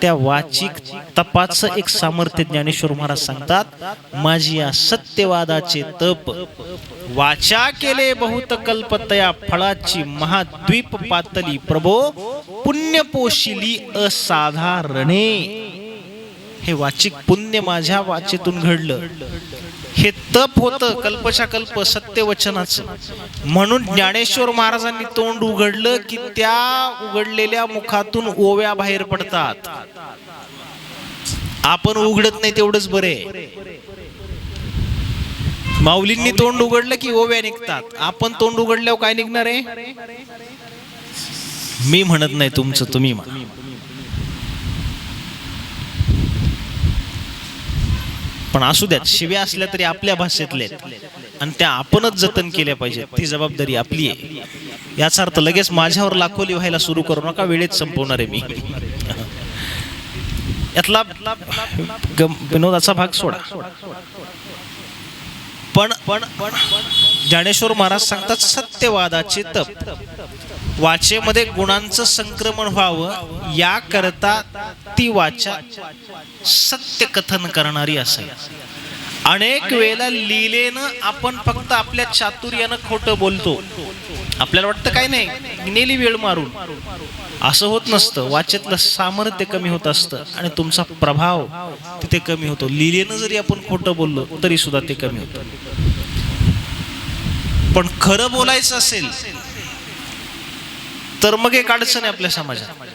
त्या वाचिक तपाचं एक सामर्थ्य ज्ञानेश्वर महाराज सांगतात, माझी या सत्यवादाचे तप वाचा केले बहुत कल्पतया फळाची महाद्वीप पातली प्रभो पुण्य पोशिली असाधारणे. हे वाचिक पुण्य माझ्या वाचेतून घडलं. हे तप होतं कल्पच्या कल्प सत्यवचनाचं. म्हणून ज्ञानेश्वर महाराजांनी तोंड उघडलं की त्या उघडलेल्या मुखातून ओव्या बाहेर पडतात. आपण उघडत नाही तेवढंच बरे. माऊलींनी तोंड उघडलं की ओव्या निघतात. आपण तोंड उघडल्यावर काय निघणार आहे? मी म्हणत नाही, तुमचं तुम्ही म्हणा. पण असू द्यात, शिव्या असल्या तरी आपल्या भाषेतले आणि त्या आपणच जतन केल्या पाहिजेत. ती जबाबदारी आपली आहे. याचा अर्थ लगेच माझ्यावर लाखोली व्हायला सुरू करू नका, वेळेत संपवणार आहे मी. यातला विनोदाचा भाग सोडा. पण ज्ञानेश्वर महाराज सांगतात, सत्यवादाचे तप वाचेमध्ये गुणांचं संक्रमण व्हावं याकरता ती वाचा सत्य कथन करणारी असावी. अनेक वेळेला लीलेनं आपण फक्त आपल्या चातुर्यानं खोटं बोलतो. आपल्याला वाटतं काय नाही, नेली वेळ मारून. असं होत नसतं. वाचेतलं सामर्थ्य कमी होत असतं आणि तुमचा प्रभाव तिथे कमी होतो. लीलेनं जरी आपण खोटं बोललो तरी सुद्धा ते कमी होतं. पण खरं बोलायचं असेल तर मग एक अडचण आहे आपल्या समाजात.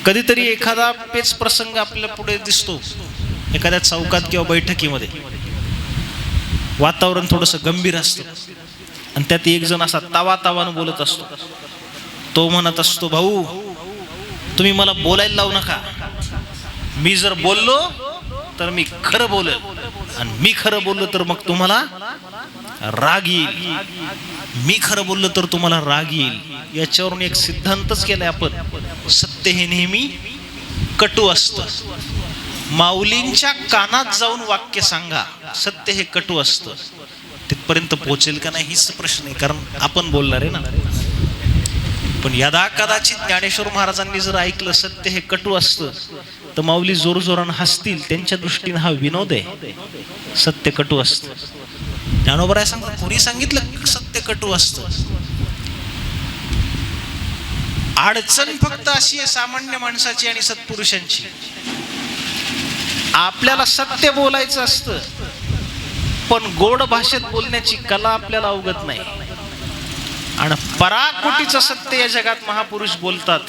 कधीतरी एखादा पेच प्रसंग आपल्या पुढे दिसतो, एखाद्या चौकात किंवा बैठकीमध्ये वातावरण थोडंसं गंभीर असतं आणि त्यात एक जण असा तावातावानं बोलत असतो. तो म्हणत असतो, भाऊ तुम्ही मला बोलायला लावू नका. मी जर बोललो तर मी खरं बोलेल आणि मी खरं बोललो तर मग तुम्हाला राग येईल. मी खरं बोललो तर तुम्हाला राग येईल. याच्यावरून एक सिद्धांतच केलाय आपण, सत्य हे नेहमी कटू असतं. माऊलींच्या कानात जाऊन वाक्य सांगा, सत्य हे कटू असतं. तिथपर्यंत पोहोचेल का नाही हीच प्रश्न आहे, कारण आपण बोलणार आहे ना. पण यदा कदाचित ज्ञानेश्वर महाराजांनी जर ऐकलं सत्य हे कटू असतं तर माऊली जोरजोरानं हसतील. त्यांच्या दृष्टीने हा विनोद आहे. सत्य कटू असतं. ज्ञानोबराय सांगतात, कोणी सांगितलं सत्य कटू असतं? अडचण फक्त अशी आहे सामान्य माणसाची आणि सत्पुरुषांची. आपल्याला सत्य बोलायचं असतं, पण गोड भाषेत बोलण्याची कला आपल्याला अवगत नाही. आणि पराकोटीचं सत्य या जगात महापुरुष बोलतात,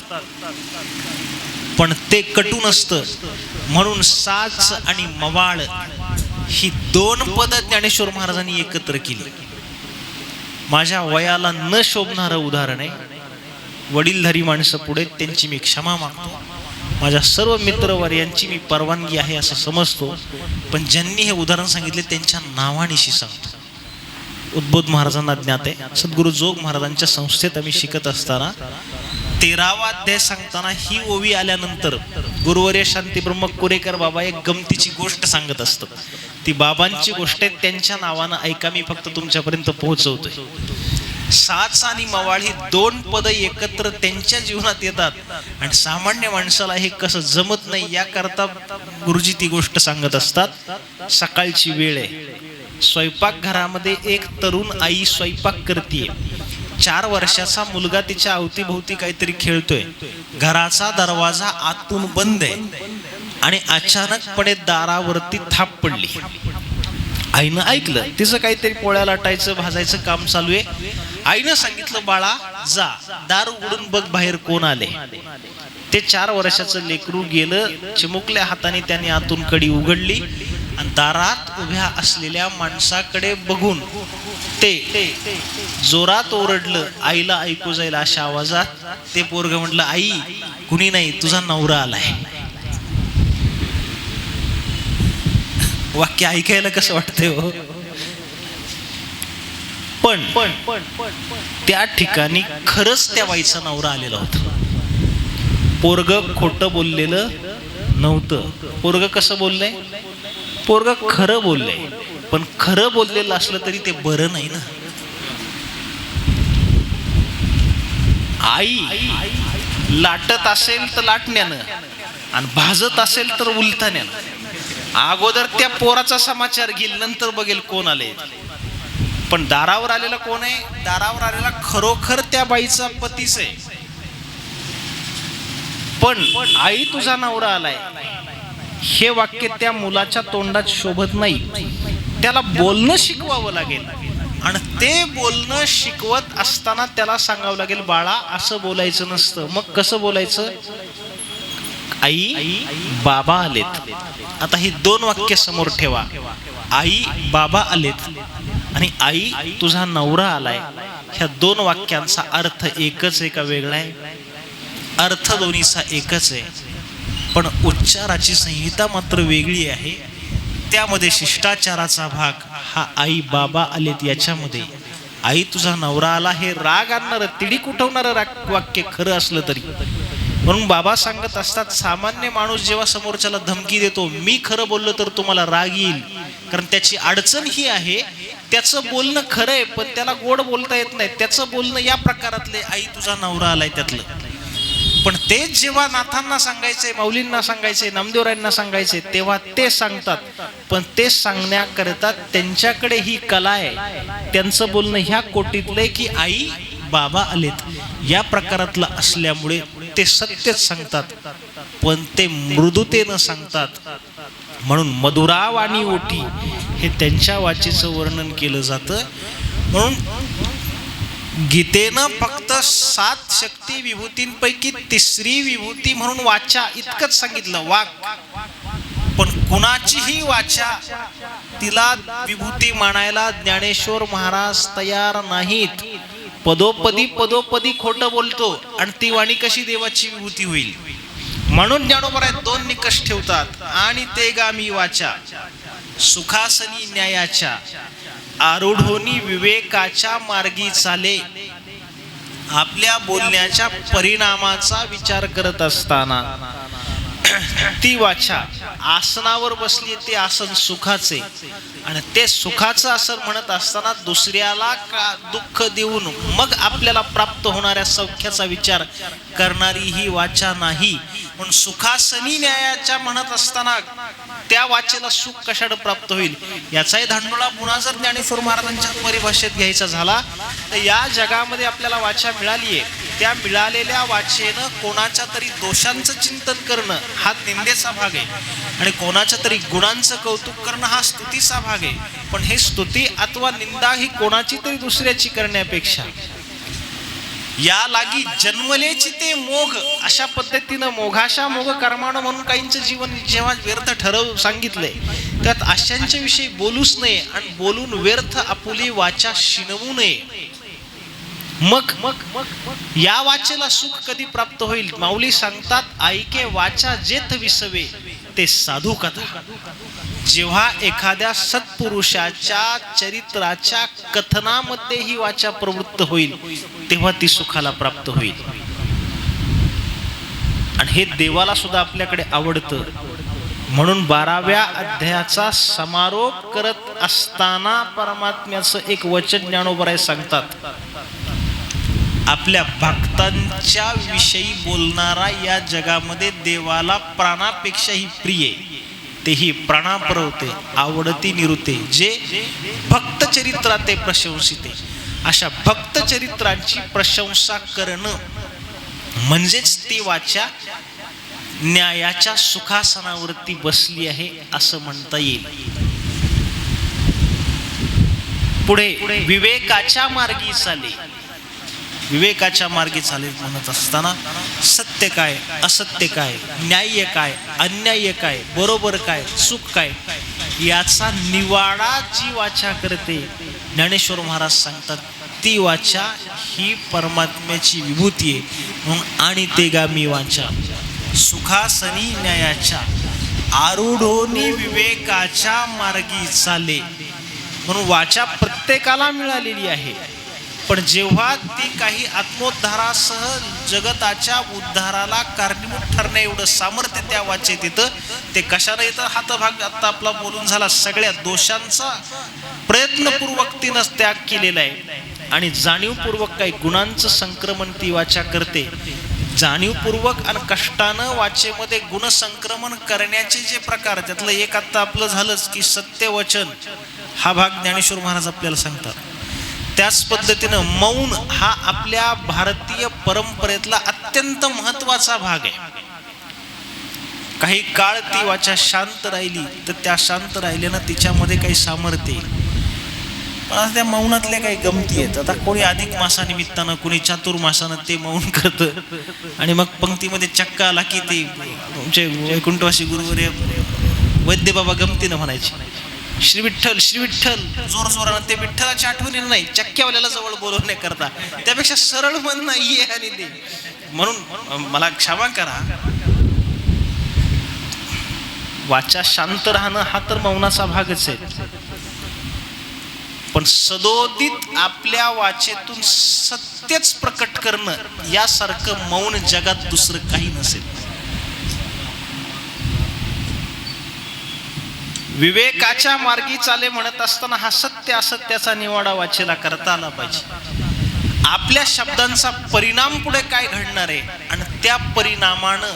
पण ते कटू नसतं. म्हणून साच आणि मवाळ ही दोन पद ज्ञानेश्वर महाराजांनी एकत्र केली. माझ्या वयाला न शोभणारं उदाहरण आहे. वडीलधारी माणसं पुढे त्यांची मी क्षमा मागतो. माझ्या सर्व मित्रवर्यांची मी परवानगी आहे असं समजतो. पण ज्यांनी हे उदाहरण सांगितले त्यांच्या नावानिशी सांगतो. उद्बोध महाराजांना ज्ञात आहे. सद्गुरु जोग महाराजांच्या संस्थेत आम्ही शिकत असताना 13वा अध्याय सांगताना ही ओवी आल्यानंतर गुरुवर्य शांतीब्रह्म कुरेकर बाबा एक गमतीची गोष्ट सांगत असतात. ती बाबांची गोष्ट आहे, त्यांच्या नावानं ऐका, मी फक्त तुमच्यापर्यंत पोहोचवतोय. साच आणि मवाळ ही दोन पद एकत्र त्यांच्या जीवनात येतात आणि सामान्य माणसाला हे कसं जमत नाही याकरता गुरुजी ती गोष्ट सांगत असतात. सकाळची वेळ आहे. स्वयंपाकघरामध्ये एक तरुण आई स्वयंपाक करतीये. 4 वर्षाचा मुलगा तिच्या अवतीभोवती काहीतरी खेळतोय. घराचा दरवाजा आतून बंद आहे आणि अचानकपणे दारावरती थाप पडली. आईनं ऐकलं, तिचं काहीतरी पोळ्या लाटायचं भाजायचं काम चालू आहे. आईनं सांगितलं, बाळा जा दार उघडून बघ बाहेर कोण आले. ते 4 वर्षाचं लेकरू गेलं. चिमुकल्या हाताने त्याने आतून कडी उघडली आणि दारात उभ्या असलेल्या माणसाकडे बघून ते जोरात ओरडलं. आईला ऐकू जाईल अशा आवाजात. ते पोरग म्हटलं, आई कुणी नाही, तुझा नवरा आलाय. वाक्य ऐकायला कसं वाटतंय हो. पण त्या ठिकाणी खरंच त्या बाईचा नवरा आलेला होता. पोरग खोटं बोललेलं नव्हतं. पोरग कसं बोललंय? पोरग खरं बोललंय. पण खरं बोललेलं असलं तरी ते बरं नाही ना. आई लाटत असेल तर लाटण्यानं आणि भाजत असेल तर उलथण्यानं. अगोदर त्या पोराचा समाचार घेईल, नंतर बघेल कोण आले. पण दारावर आलेला कोण आहे? दारावर आलेला खरोखर त्या बाईचा पतीच आहे. पण आई तुझा नवरा आलाय हे वाक्य त्या मुलाच्या तोंडात शोभत नाही. त्याला बोलणं शिकवावं लागेल आणि ते बोलणं शिकवत असताना त्याला सांगावं लागेल, बाळा असं बोलायचं नसतं. मग कसं बोलायचं? आई बाबा आलेत. आता ही 2 वाक्य समोर ठेवा. आई बाबा आलेत आणि आई तुझा नवरा आलाय. ह्या 2 वाक्यांचा अर्थ एकच आहे का वेगळा आहे? अर्थ दोन्हीचा एकच आहे, पण उच्चाराची संहिता मात्र वेगळी आहे. त्यामध्ये शिष्टाचाराचा भाग हा आई बाबा आलेत याच्यामध्ये आई तुझा नवरा आला हे राग आणणारं, तिडीक उठवणारं वाक्य खरं असलं तरी. म्हणून बाबा सांगत असतात, सामान्य माणूस जेव्हा समोरच्याला धमकी देतो, मी खरं बोललो तर तुम्हाला राग येईल, कारण त्याची अडचण ही आहे, त्याचं बोलणं खरं आहे पण त्याला गोड बोलता येत नाही. त्याचं बोलणं या प्रकारातले आई तुझा नवरा आलाय त्यातलं. पण तेच जेव्हा नाथांना सांगायचे, माऊलींना सांगायचे, नामदेवरायांना सांगायचे, तेव्हा ते सांगतात. पण ते सांगण्याकरता त्यांच्याकडे ही कला आहे. त्यांचं बोलणं ह्या कोटीतलंय की आई बाबा आलेत या प्रकारातलं असल्यामुळे ते सत्यच सांगतात, पण ते मृदुतेनं सांगतात. म्हणून मधुरावाणी ओठी हे त्यांच्या वाचेचं वर्णन केलं जातं. म्हणून गीतेनं फक्त 7 शक्ती विभूतींपैकी 3री विभूती म्हणून वाचा इतकंच सांगितलं, वाक. पण कुणाचीही वाचा तिला विभूती मानायला ज्ञानेश्वर महाराज तयार नाहीत. पदोपदी खोटं बोलतो आणि ती वाणी कशी देवाची विभूती होईल? म्हणून ज्ञानोबराय 2 निकष ठेवतात. आणि ते गामी वाचा सुखासनी न्यायाच्या, आरूढोनी विवेकाच्या मार्गी चाले. आपल्या बोलण्याच्या परिणामाचा विचार करत असताना ती वाचा आसनावर बसली, ते आसन सुखाचे आणि ते सुखाचं आसन म्हणत असताना दुसऱ्याला का दुःख देऊन मग आपल्याला प्राप्त होणाऱ्या सौख्याचा विचार करणारी ही वाचा नाही. पण सुखासनी न्यायाच्या म्हणत असताना त्या वाचेला सुख कशाने प्राप्त होईल याचाही धांडोळा पुन्हा जर ज्ञानेश्वर महाराजांच्या परिभाषेत घ्यायचा झाला तर या जगामध्ये आपल्याला वाचा मिळाली आहे, त्या मिळालेल्या वाचेनं कोणाच्या तरी दोषांचं चिंतन करणं हा निंदेचा भाग आहे आणि कोणाच्या तरी गुणांचं कौतुक करणं हा स्तुतीचा भाग आहे. पण हे स्तुती अथवा निंदा ही कोणाची तरी दुसऱ्याची करण्यापेक्षा या लागी जन्मलेची ते मोघ, अशा पद्धतीनं मोघाशा मोघ कर्मानं म्हणून काहींचं जीवन जेव्हा व्यर्थ ठरव सांगितलंय, त्यात अशांच्या विषयी बोलूच नये आणि बोलून व्यर्थ आपुली वाचा शिनवू नये. मग या वाचेला सुख कधी प्राप्त होईल? माऊली सांगतात, ऐके वाचा जेथ विसवे ते साधू कथा. जेव्हा एखाद्या सत्पुरुषाच्या चरित्राच्या कथनामध्ये ही वाचा प्रवृत्त होईल, तेव्हा ती सुखाला प्राप्त होईल. आणि हे देवाला सुद्धा आपल्याकडे आवडतं. म्हणून 12व्या अध्यायाचा समारोप करत असताना परमात्म्याचं एक वचन ज्ञानोबराय सांगतात, आपल्या भक्तांच्या विषयी बोलणारा या जगामध्ये देवाला प्राणापेक्षाही प्रिय, तेही प्राणापरवते आवडती निरुते, जे भक्त चरित्राते प्रशंसिते. अशा भक्त चरित्रांची प्रशंसा करणं म्हणजेच ती वाचा न्यायाच्या सुखासनावरती बसली आहे असं म्हणता येईल. पुढे विवेकाच्या मार्गी चाले. विवेकाच्या मार्गी चालेल म्हणत असताना सत्य काय, असत्य काय, न्याय काय, अन्याय काय, बरोबर काय, चूक काय, याचा निवाडा जी वाचा करते, ज्ञानेश्वर महाराज सांगतात, ती वाचा ही परमात्म्याची विभूती आहे. म्हणून आणि ते गामी वाचा सुखासनी न्यायाच्या आरूढोनी विवेकाच्या मार्गी चाले. म्हणून वाचा प्रत्येकाला मिळालेली आहे, पण जेव्हा ती काही आत्मोद्धारासह जगताच्या उद्धाराला कारणीभूत ठरण्या एवढं सामर्थ्य त्या वाचेत येतं. ते कशाला येतं? हातभाग आता आपला बोलून झाला. सगळ्या दोषांचा प्रयत्नपूर्वक तिनं त्याग केलेला आहे आणि जाणीवपूर्वक काही गुणांचं संक्रमण ती वाचा करते. जाणीवपूर्वक आणि कष्टानं वाचेमध्ये गुणसंक्रमण करण्याचे जे प्रकार, त्यातलं एक आता आपलं झालंच की सत्यवचन, हा भाग ज्ञानेश्वर महाराज आपल्याला सांगतात. त्याच पद्धतीनं मौन हा आपल्या भारतीय परंपरेतला अत्यंत महत्वाचा भाग आहे. काही काळ ती वाचा शांत राहिली तर त्या शांत राहिल्यानं तिच्यामध्ये काही सामर्थ्य येईल. पण त्या मौनातल्या काही गमती आहेत. आता कोणी अधिक मासानिमित्तानं, कोणी चातुर्मासानं ते मौन करतं आणि मग पंक्तीमध्ये चक्का आला की ते तुमचे वैकुंठवासी गुरुवर्य वैद्य बाबा गमतीनं म्हणायचे, श्री विठ्ठल श्री विठ्ठल, जोर जोरानं. ते विठ्ठलाच्या आठवणीनं नाही, चक्क्यावाल्याला जवळ बोलवण्याकरता. त्यापेक्षा सरळ मन नाहीये आणि ते म्हणून मला क्षमा करा, वाचा शांत राहणं हा तर मौनाचा भागच आहे. पण सदोदित आपल्या वाचेतून सत्यच प्रकट करणं यासारखं मौन जगात दुसरं काही नसेल. विवेकाच्या मार्गी चाले म्हणत असताना हा सत्य असत्याचा निवाडा वाचेला करता आला पाहिजे. आपल्या शब्दांचा परिणाम पुढे काय घडणार आहे आणि त्या परिणामानं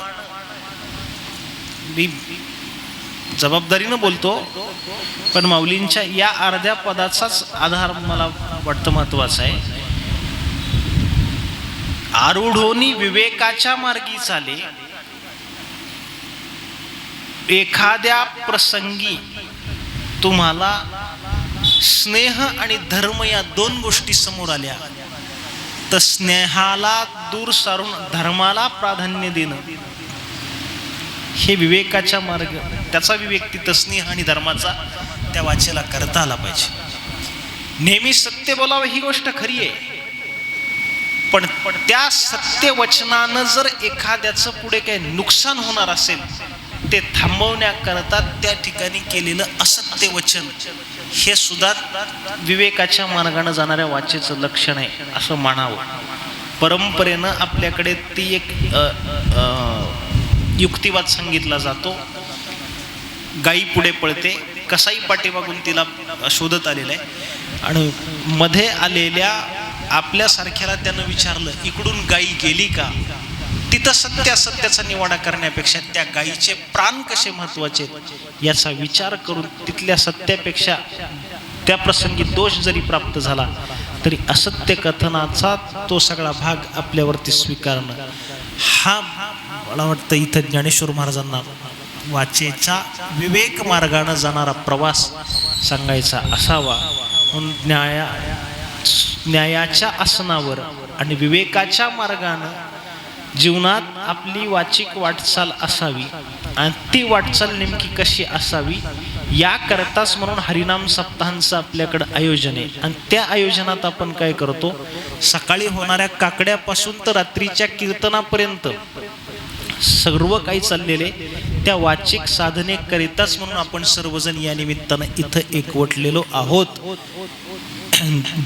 मी जबाबदारीनं बोलतो, पण माऊलींच्या या अर्ध्या पदाचाच आधार मला वाटतं महत्वाचा आहे. आरूढोनी विवेकाच्या मार्गी चाले. एखाद्या प्रसंगी तुम्हाला स्नेह आणि धर्म या दोन गोष्टी समोर आल्या तर स्नेहाला दूर सारून धर्माला प्राधान्य देणं हे विवेकाच्या मार्ग, त्याचा विवेक तिथं स्नेह आणि धर्माचा त्या वाचेला करता आला पाहिजे. नेहमी सत्य बोलावं ही गोष्ट खरी आहे, पण त्या सत्य वचनानं जर एखाद्याचं पुढे काही नुकसान होणार असेल ते थांबवण्याकरता त्या ठिकाणी केलेलं असत्य वचन हे सुद्धा विवेकाच्या मार्गाने जाणाऱ्या वाचेचं लक्षण आहे असं मानावं. परंपरेनं आपल्याकडे ती एक युक्तिवाद सांगितला जातो. गाई पुढे पळते, कसाई पाठीमागून तिला शोधत आलेला आहे आणि मध्ये आलेल्या आपल्यासारख्याला त्यानं विचारलं, इकडून गाई गेली का? तिथं सत्य असत्याचा निवाडा करण्यापेक्षा त्या गायीचे प्राण कसे महत्वाचे याचा विचार करून तिथल्या सत्यापेक्षा त्या प्रसंगी दोष जरी प्राप्त झाला तरी असत्य कथनाचा तो सगळा भाग आपल्यावरती स्वीकारणं, हा मला वाटतं इथं ज्ञानेश्वर महाराजांना वाचेचा विवेक मार्गाने जाणारा प्रवास सांगायचा असावा. म्हणून न्यायाच्या आसनावर आणि विवेकाच्या मार्गानं जीवनात आपली वाचिक वाटचाल असावी आणि ती वाटचाल नेमकी कशी असावी याकरताच म्हणून हरिनाम सप्ताहांचं आपल्याकडं आयोजन आहे. आणि त्या आयोजनात आपण काय करतो, सकाळी होणाऱ्या काकड्यापासून तर रात्रीच्या कीर्तनापर्यंत सर्व काही चाललेले त्या वाचिक साधनेकरिताच म्हणून आपण सर्वजण या निमित्तानं इथं एकवटलेलो आहोत.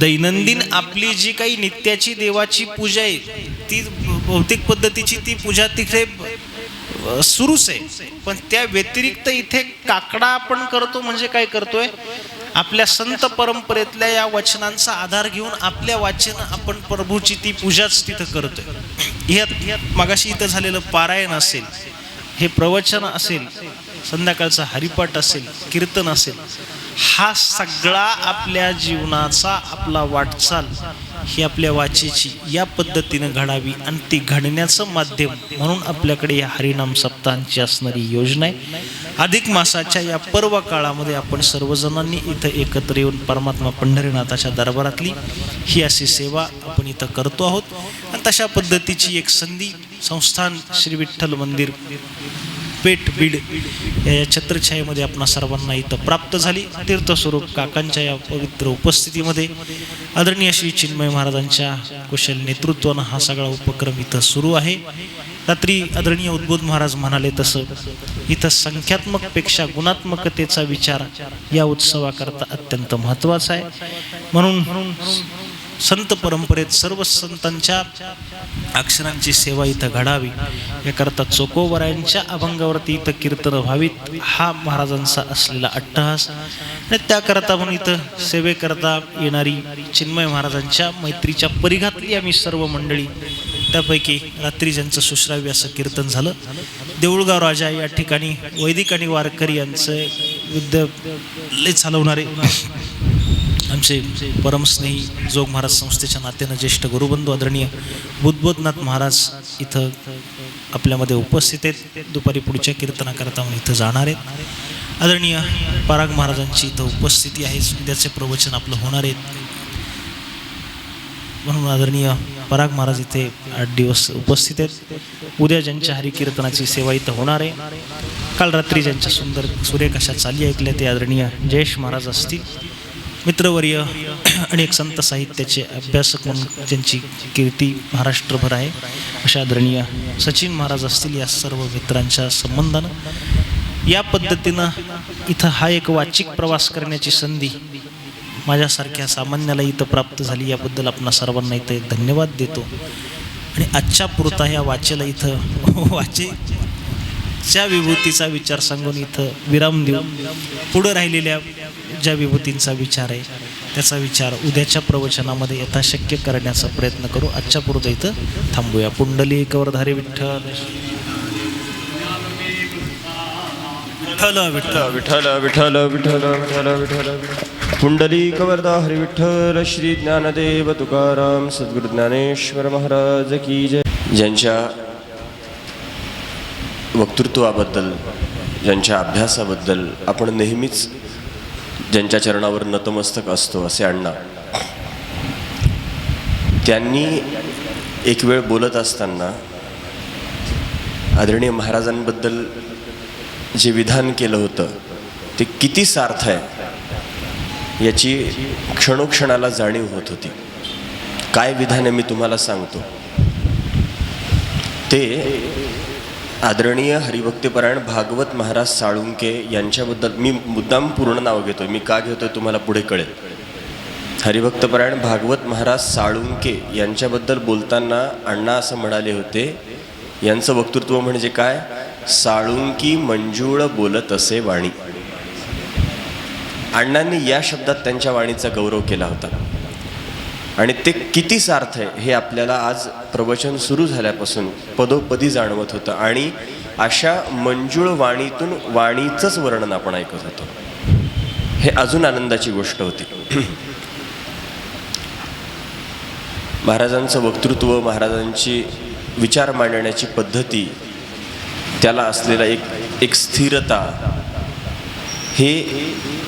दैनंदिन आपली जी काही नित्याची देवाची पूजा आहे ती भौतिक पद्धतीची ती पूजा तिथे सुरूच आहे, पण त्या व्यतिरिक्त इथे काकडा आपण करतो. म्हणजे काय करतोय, आपल्या संत परंपरेतल्या या वचनांचा आधार घेऊन आपल्या वाचन आपण प्रभूची ती पूजाच तिथं करतोय. ह्यात मगाशी इथं झालेलं पारायण असेल, हे प्रवचन असेल, संध्याकाळचा हरिपाठ असेल, कीर्तन असेल, हा सगळा आपल्या जीवनाचा आपला वाटचाल ही आपल्या वाचेची या पद्धतीनं घडावी आणि ती घडण्याचं माध्यम म्हणून आपल्याकडे या हरिनाम सप्ताहांची असणारी योजना आहे. अधिक मासाच्या या पर्व काळामध्ये आपण सर्वजणांनी इथं एकत्र येऊन परमात्मा पंढरीनाथाच्या दरबारातली ही अशी सेवा आपण इथं करतो आहोत. आणि तशा पद्धतीची एक संधी संस्थान श्री विठ्ठल मंदिर पेठ बीड या छत्रछायेमध्ये आपणा सर्वांना इथं प्राप्त झाली. तीर्थस्वरूप काकांच्या या पवित्र उपस्थितीमध्ये आदरणीय श्री चिन्मय महाराजांच्या कुशल नेतृत्वानं हा सगळा उपक्रम इथं सुरू आहे. रात्री आदरणीय उद्बोध महाराज म्हणाले तसं इथं संख्यात्मकपेक्षा गुणात्मकतेचा विचार या उत्सवाकरता अत्यंत महत्त्वाचा आहे. म्हणून संत परंपरेत सर्व संतांच्या अक्षरांची सेवा इथं घडावी याकरता चोकोबरायांच्या अभंगावरती इथं कीर्तन व्हावीत हा महाराजांचा असलेला अट्टहास. आणि त्याकरता म्हणून इथं सेवेकरता येणारी चिन्मय महाराजांच्या मैत्रीच्या परिघातली आम्ही सर्व मंडळी, त्यापैकी रात्री ज्यांचं सुश्राव्य असं कीर्तन झालं, देऊळगाव राजा या ठिकाणी वैदिक आणि वारकरी यांचं विद्यालय चालवणारे आमचे परमस्नेही जोग महाराज संस्थेच्या नात्यानं ज्येष्ठ गुरुबंधू आदरणीय बुद्धबोधनाथ महाराज इथं आपल्यामध्ये उपस्थित आहेत. दुपारी पुढच्या कीर्तनाकरता म्हणून इथं जाणार आहेत. आदरणीय पराग महाराजांची इथं उपस्थिती आहे. उद्याचे प्रवचन आपलं होणार आहेत म्हणून आदरणीय पराग महाराज इथे 8 दिवस उपस्थित आहेत. उद्या ज्यांच्या हरिकीर्तनाची सेवा इथं होणार आहे. काल रात्री ज्यांच्या सुंदर सुरेख अशा चाली ऐकल्या ते आदरणीय जयेश महाराज असतील. मित्रवर्य अनेक संत साहित्याचे अभ्यासक म्हणून ज्यांची कीर्ती महाराष्ट्रभर आहे अशा आदरणीय सचिन महाराज असतील. या सर्व मित्रांच्या संबंधानं या पद्धतीनं इथं हा एक वाचिक प्रवास करण्याची संधी माझ्यासारख्या सामान्याला इथं प्राप्त झाली. याबद्दल आपण सर्वांना इथं धन्यवाद देतो. आणि आजच्या पुरता ह्या वाचेला इथं वाचेच्या विभूतीचा विचार सांगून इथं विराम देऊ. पुढं राहिलेल्या ज्या विभूतींचा विचार आहे त्याचा विचार उद्याच्या प्रवचनामध्ये यथाशक्य करण्याचा प्रयत्न करू. आजच्या पुरतं इथं थांबूया. पुंडलिक वरधारी विठ्ठल विठ्ठल विठ्ठल विठ्ठल विठ्ठल विठ्ठल विठ्ठल पुंडलिक वरदा हरी विठ्ठल. श्री ज्ञानदेव तुकाराम सद्गुरु ज्ञानेश्वर महाराज की जय. ज्यांच्या वक्तृत्वाबद्दल, ज्यांच्या अभ्यासाबद्दल आपण नेहमीच ज्यांच्या चरणावर नतमस्तक असतो असे अण्णा, त्यांनी एक वेळ बोलत असताना आदरणीय महाराजांबद्दल जे विधान केलं होतं ते किती सार्थ आहे याची क्षणोक्षणाला जाणीव होत होती. काय विधान आहे मी तुम्हाला सांगतो. ते आदरणीय हरिभक्तीपरायण भागवत महाराज साळुंके यांच्याबद्दल, मी मुद्दाम पूर्ण नाव घेतोय, मी का घेतोय तुम्हाला पुढे कळेल. हरिभक्तपरायण भागवत महाराज साळुंके यांच्याबद्दल बोलताना अण्णा असं म्हणाले होते, यांचं वक्तृत्व म्हणजे काय, साळुंकी मंजूळ बोलत असे वाणी. अण्णांनी या शब्दात त्यांच्या वाणीचा गौरव केला होता आणि ते किती सार्थ आहे हे आपल्याला आज प्रवचन सुरू झाल्यापासून पदोपदी जाणवत होतं. आणि अशा मंजूळ वाणीतून वाणीचंच वर्णन आपण ऐकत होतो. हे अजून आनंदाची गोष्ट होती. महाराजांचं वक्तृत्व, महाराजांची विचार मांडण्याची पद्धती, त्याला असलेला एक स्थिरता, हे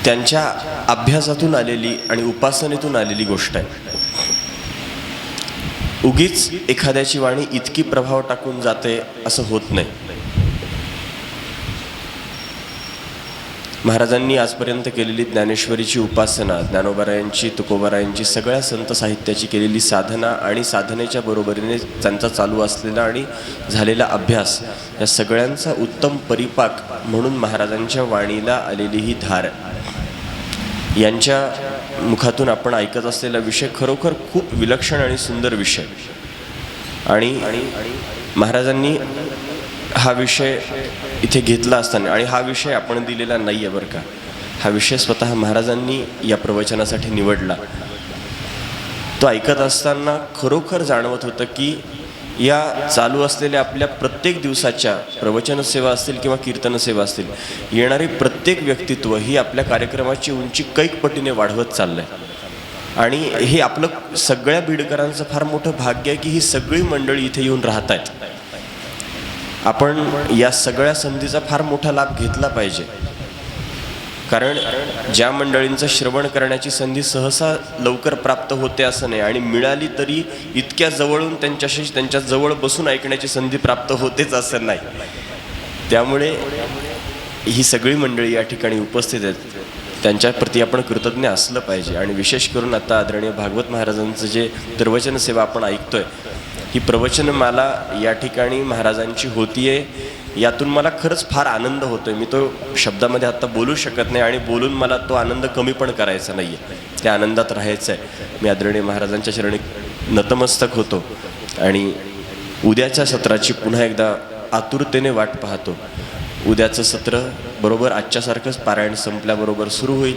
त्यांच्या अभ्यासातून आलेली आणि उपासनेतून आलेली गोष्ट आहे. उगीच एखाद्याची वाणी इतकी प्रभाव टाकून जाते असं होत नाही. महाराजांनी आजपर्यंत केलेली ज्ञानेश्वरीची उपासना, ज्ञानोबारायांची, तुकोबारायांची, सगळ्या संत साहित्याची केलेली साधना आणि साधनेच्या बरोबरीने त्यांचा चालू असलेला आणि झालेला अभ्यास, या सगळ्यांचा उत्तम परिपाक म्हणून महाराजांच्या वाणीला आलेली ही धार, यांच्या मुखातून आपण ऐकत असलेला विषय खरोखर खूप विलक्षण आणि सुंदर विषय. आणि महाराजांनी हा विषय इथे घेतला असताना, आणि हा विषय आपण दिलेला नाही आहे बरं का, हा विषय स्वतः महाराजांनी या प्रवचनासाठी निवडला. तो ऐकत असताना खरोखर जाणवत होतं की या चालू असलेल्या आपल्या प्रत्येक दिवसाच्या प्रवचन सेवा असतील किंवा कीर्तन सेवा असतील, येणारे प्रत्येक व्यक्तित्व ही आपल्या कार्यक्रमाची उंची कैक पटीने वाढवत चाललं आहे. आणि हे आपलं सगळ्या बीडकरांचं फार मोठं भाग्य आहे की ही सगळी मंडळी इथे येऊन राहत आहेत. आपण या सगळ्या संधीचा फार मोठा लाभ घेतला पाहिजे, कारण ज्या मंडळींचं श्रवण करण्याची संधी सहसा लवकर प्राप्त होते असं नाही, आणि मिळाली तरी इतक्या जवळून त्यांच्या जवळ बसून ऐकण्याची संधी प्राप्त होतेच असं नाही. त्यामुळे ही सगळी मंडळी या ठिकाणी उपस्थित आहेत, त्यांच्याप्रती आपण कृतज्ञ असलं पाहिजे. आणि विशेष करून आता आदरणीय भागवत महाराजांचं जे प्रवचन सेवा आपण ऐकतोय, ही प्रवचनमाला या ठिकाणी महाराजांची होतीये, यातून मला खरंच फार आनंद होतोय. मी तो शब्दामध्ये आत्ता बोलू शकत नाही, आणि बोलून मला तो आनंद कमी पण करायचा नाही आहे, त्या आनंदात राहायचं आहे. मी आदरणीय महाराजांच्या चरणी नतमस्तक होतो आणि उद्याच्या सत्राची पुन्हा एकदा आतुरतेने वाट पाहतो. उद्याचं सत्र बरोबर आजच्यासारखंच पारायण संपल्याबरोबर सुरू होईल.